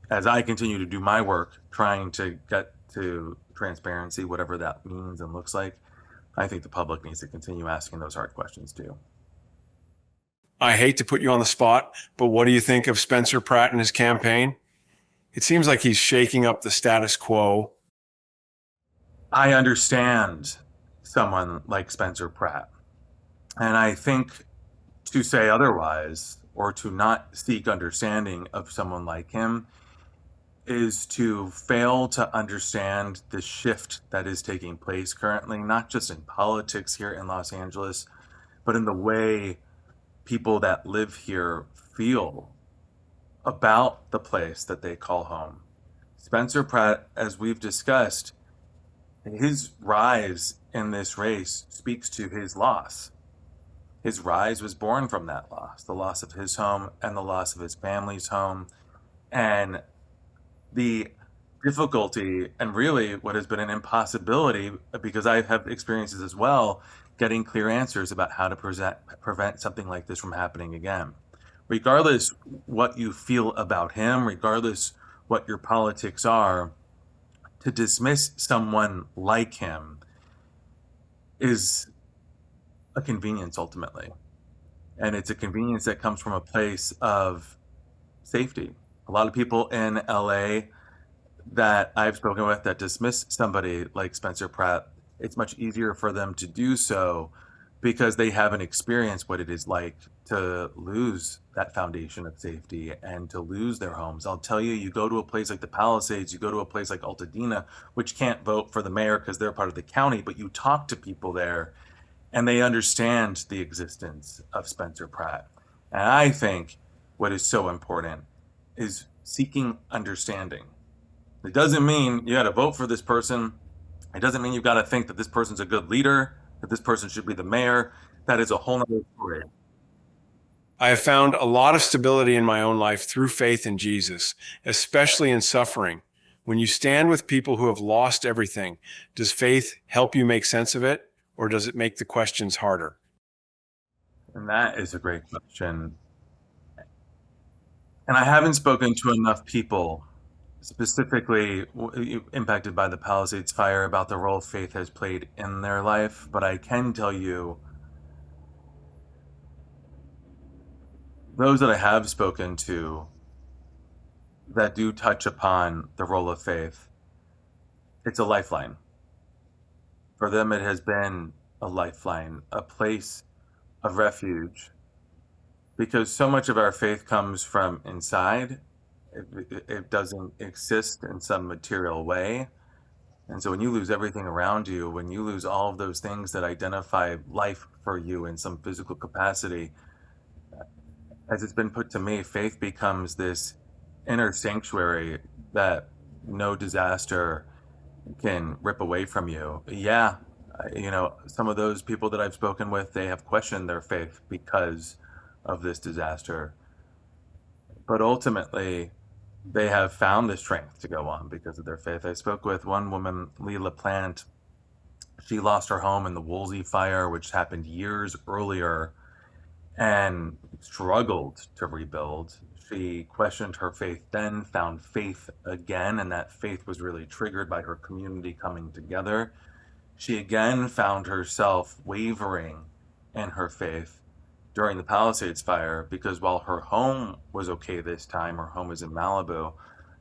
as I continue to do my work, trying to get to transparency, whatever that means and looks like, I think the public needs to continue asking those hard questions too. I hate to put you on the spot, but what do you think of Spencer Pratt and his campaign? It seems like he's shaking up the status quo. I understand someone like Spencer Pratt. And I think to say otherwise or to not seek understanding of someone like him is to fail to understand the shift that is taking place currently, not just in politics here in Los Angeles, but in the way people that live here feel about the place that they call home. Spencer Pratt, as we've discussed, his rise in this race speaks to his loss. His rise was born from that loss, the loss of his home and the loss of his family's home. And the difficulty, and really what has been an impossibility, because I have experiences as well, getting clear answers about how to prevent something like this from happening again. Regardless what you feel about him, regardless what your politics are, to dismiss someone like him is a convenience ultimately. And it's a convenience that comes from a place of safety. A lot of people in LA that I've spoken with that dismiss somebody like Spencer Pratt, it's much easier for them to do so because they haven't experienced what it is like to lose that foundation of safety and to lose their homes. I'll tell you, you go to a place like the Palisades, you go to a place like Altadena, which can't vote for the mayor because they're part of the county, but you talk to people there and they understand the existence of Spencer Pratt. And I think what is so important is seeking understanding. It doesn't mean you got to vote for this person. It doesn't mean you've got to think that this person's a good leader, that this person should be the mayor. That is a whole nother story. I have found a lot of stability in my own life through faith in Jesus, especially in suffering. When you stand with people who have lost everything, does faith help you make sense of it, or does it make the questions harder? And that is a great question. And I haven't spoken to enough people specifically impacted by the Palisades fire about the role faith has played in their life, but I can tell you those that I have spoken to that do touch upon the role of faith, it's a lifeline. For them, it has been a lifeline, a place of refuge, because so much of our faith comes from inside. It doesn't exist in some material way. And so when you lose everything around you, when you lose all of those things that identify life for you in some physical capacity, as it's been put to me, faith becomes this inner sanctuary that no disaster can rip away from you. Yeah, some of those people that I've spoken with, they have questioned their faith because of this disaster. But ultimately, they have found the strength to go on because of their faith. I spoke with one woman, Lee LaPlante. She lost her home in the Woolsey fire, which happened years earlier, and struggled to rebuild. She questioned her faith then, found faith again, and that faith was really triggered by her community coming together. She again found herself wavering in her faith during the Palisades fire because while her home was okay this time, her home is in Malibu,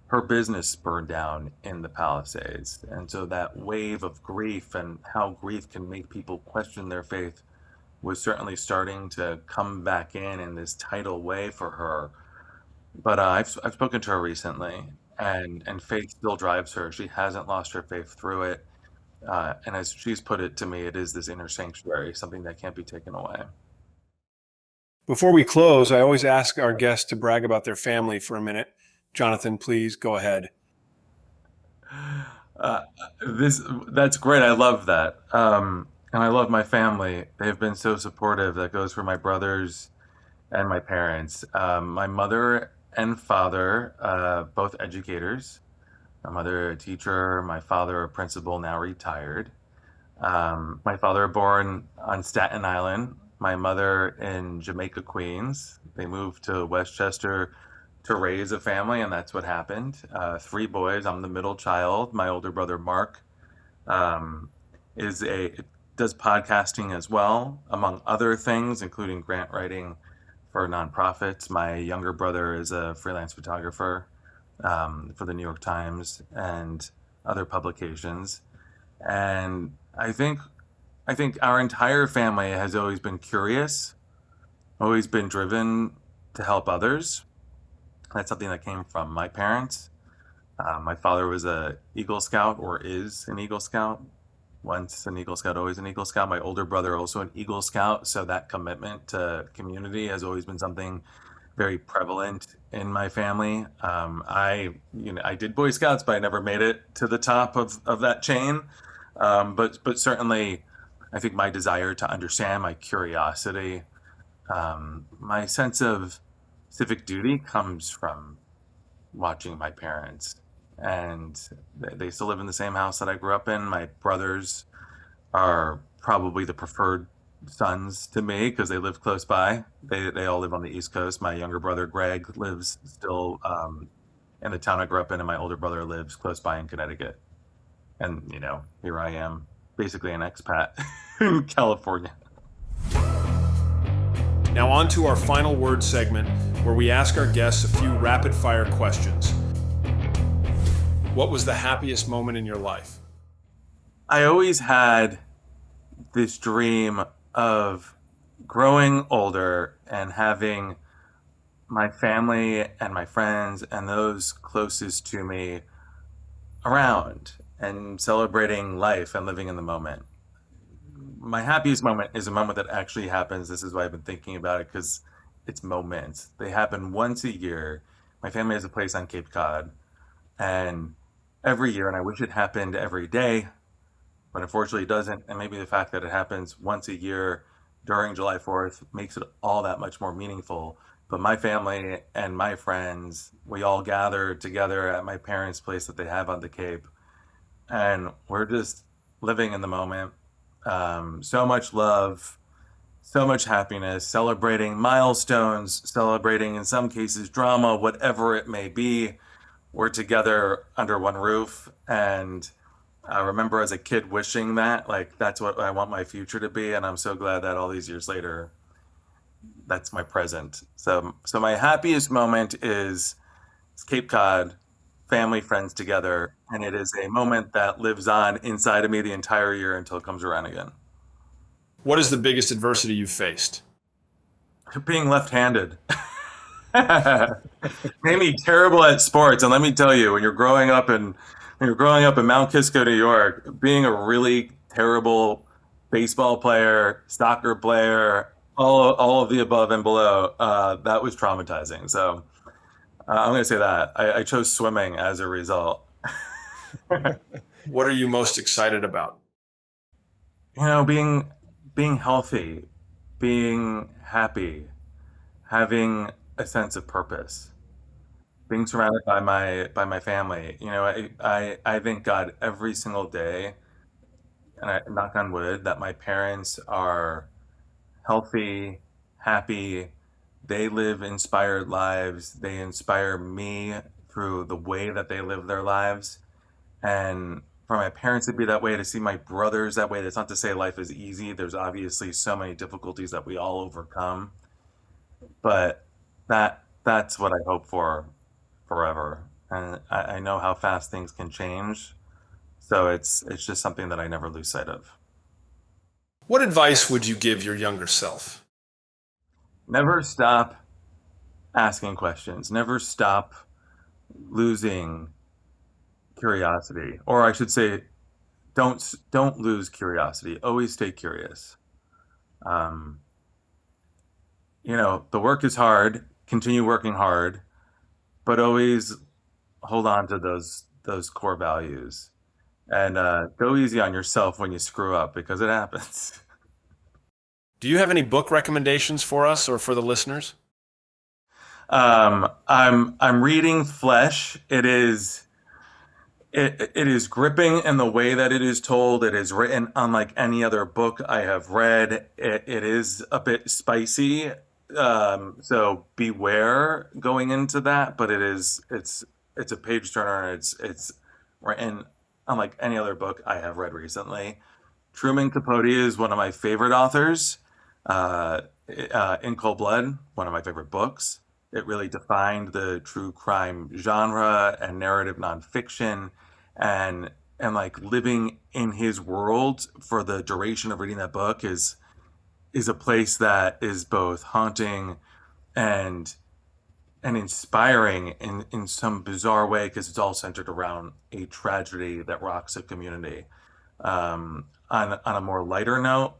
her business burned down in the Palisades. And so that wave of grief and how grief can make people question their faith was certainly starting to come back in this tidal way for her. But I've spoken to her recently, and faith still drives her. She hasn't lost her faith through it. And as she's put it to me, it is this inner sanctuary, something that can't be taken away. Before we close, I always ask our guests to brag about their family for a minute. Jonathan, please go ahead. Uh, that's great. I love that. And I love my family. They've been so supportive. That goes for my brothers and my parents. My mother and father, both educators. My mother, a teacher, my father, a principal, now retired. My father born on Staten Island, my mother in Jamaica, Queens. They moved to Westchester to raise a family, and that's what happened. Three boys. I'm the middle child. My older brother, Mark, um, does podcasting as well, among other things, including grant writing for nonprofits. My younger brother is a freelance photographer for the New York Times and other publications. And I think I think our entire family has always been curious, always been driven to help others. That's something that came from my parents. My father was a Eagle Scout, or is an Eagle Scout. Once an Eagle Scout, always an Eagle Scout. My older brother also an Eagle Scout. So that commitment to community has always been something very prevalent in my family. I did Boy Scouts, but I never made it to the top of that chain. But certainly, I think my desire to understand, my curiosity, my sense of civic duty comes from watching my parents. And they still live in the same house that I grew up in. My brothers are probably the preferred sons to me because they live close by. They all live on the East Coast. My younger brother Greg lives still in the town I grew up in, and my older brother lives close by in Connecticut. And here I am, basically an expat in California. Now, on to our final word segment where we ask our guests a few rapid fire questions. What was the happiest moment in your life? I always had this dream of growing older and having my family and my friends and those closest to me around and celebrating life and living in the moment. My happiest moment is a moment that actually happens. This is why I've been thinking about it, because it's moments. They happen once a year. My family has a place on Cape Cod, and every year, and I wish it happened every day, but unfortunately it doesn't. And maybe the fact that it happens once a year during July 4th makes it all that much more meaningful. But my family and my friends, we all gather together at my parents' place that they have on the Cape, and we're just living in the moment. So much love, so much happiness, celebrating milestones, celebrating in some cases drama, whatever it may be. We're together under one roof. And I remember as a kid wishing that, like, that's what I want my future to be. And I'm so glad that all these years later, that's my present. So my happiest moment is Cape Cod, family, friends together. And it is a moment that lives on inside of me the entire year until it comes around again. What is the biggest adversity you've faced? Being left-handed made me terrible at sports. And let me tell you, when you're growing up in Mount Kisco, New York, being a really terrible baseball player, soccer player, all of the above and below, that was traumatizing. So I'm going to say that I chose swimming as a result. What are you most excited about? Being healthy, being happy, having a sense of purpose, being surrounded by my family. I thank God every single day, and I knock on wood that my parents are healthy, happy. They live inspired lives. They inspire me through the way that they live their lives. And for my parents to be that way, to see my brothers that way, that's not to say life is easy. There's obviously so many difficulties that we all overcome, but that's what I hope for forever. And I know how fast things can change, so it's just something that I never lose sight of. What advice would you give your younger self? Never stop asking questions. Never stop losing curiosity, or I should say, don't lose curiosity. Always stay curious. Um, the work is hard. Continue working hard, but always hold on to those core values, and go easy on yourself when you screw up because it happens. Do you have any book recommendations for us or for the listeners? I'm reading Flesh. It is gripping in the way that it is told. It is written unlike any other book I have read. It is a bit spicy, so beware going into that. But it's a page turner. And it's written unlike any other book I have read recently. Truman Capote is one of my favorite authors. Uh, in Cold Blood, one of my favorite books. It really defined the true crime genre and narrative nonfiction, and and like living in his world for the duration of reading that book is a place that is both haunting and inspiring in some bizarre way because it's all centered around a tragedy that rocks a community. On a more lighter note,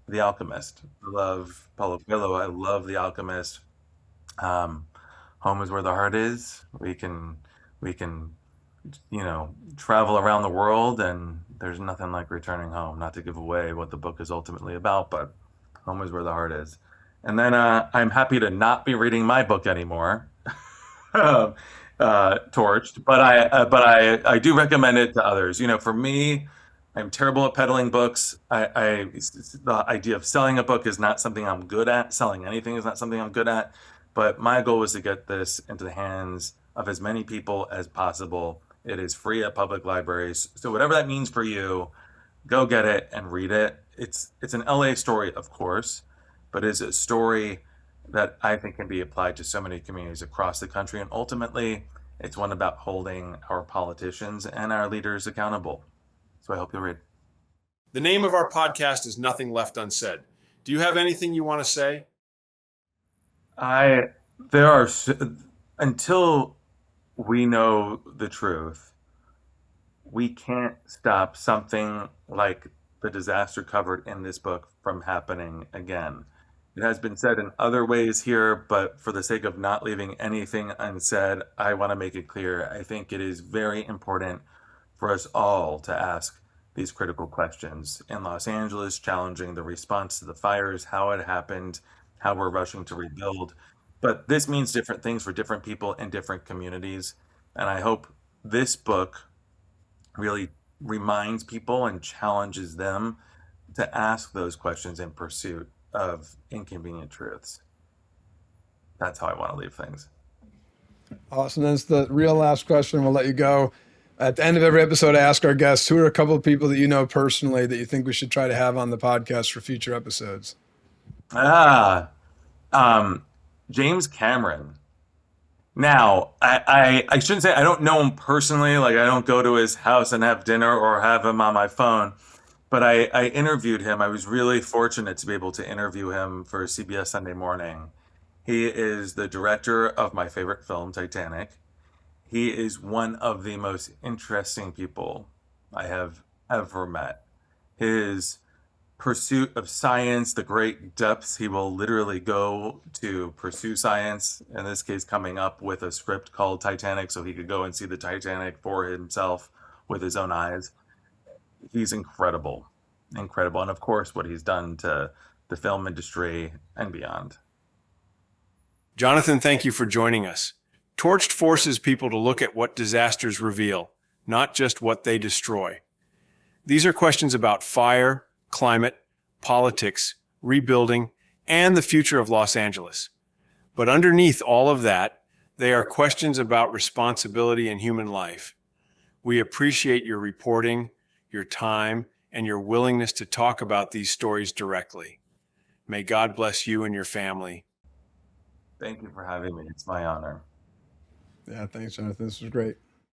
The Alchemist. I love Paulo Coelho. I love The Alchemist. Um, Home is where the heart is. We can travel around the world, and there's nothing like returning home. Not to give away what the book is ultimately about, but home is where the heart is. And then I'm happy to not be reading my book anymore, Torched. But I do recommend it to others. For me, I'm terrible at peddling books. The idea of selling a book is not something I'm good at. Selling anything is not something I'm good at. But my goal is to get this into the hands of as many people as possible. It is free at public libraries. So whatever that means for you, go get it and read it. It's an LA story, of course, but it's a story that I think can be applied to so many communities across the country. And ultimately, it's one about holding our politicians and our leaders accountable. So I hope you'll read. The name of our podcast is Nothing Left Unsaid. Do you have anything you want to say? I there are until we know the truth, we can't stop something like the disaster covered in this book from happening again. It has been said in other ways here, but for the sake of not leaving anything unsaid, I want to make it clear. I think it is very important for us all to ask these critical questions. In Los Angeles, challenging the response to the fires, how it happened, how we're rushing to rebuild. But this means different things for different people in different communities. And I hope this book really reminds people and challenges them to ask those questions in pursuit of inconvenient truths. That's how I want to leave things. Awesome. That's the real last question. We'll let you go. At the end of every episode, I ask our guests who are a couple of people that you know personally that you think we should try to have on the podcast for future episodes. Ah, um, James Cameron. Now, I shouldn't say I don't know him personally. Like, I don't go to his house and have dinner or have him on my phone. But I interviewed him. I was really fortunate to be able to interview him for CBS Sunday Morning. He is the director of my favorite film, Titanic. He is one of the most interesting people I have ever met. His pursuit of science, the great depths he will literally go to pursue science, in this case, coming up with a script called Titanic so he could go and see the Titanic for himself with his own eyes. He's incredible, incredible. And of course, what he's done to the film industry and beyond. Jonathan, thank you for joining us. Torched forces people to look at what disasters reveal, not just what they destroy. These are questions about fire, climate, politics, rebuilding, and the future of Los Angeles. But underneath all of that, they are questions about responsibility in human life. We appreciate your reporting, your time, and your willingness to talk about these stories directly. May God bless you and your family. Thank you for having me. It's my honor. Yeah, thanks, Jonathan. This was great.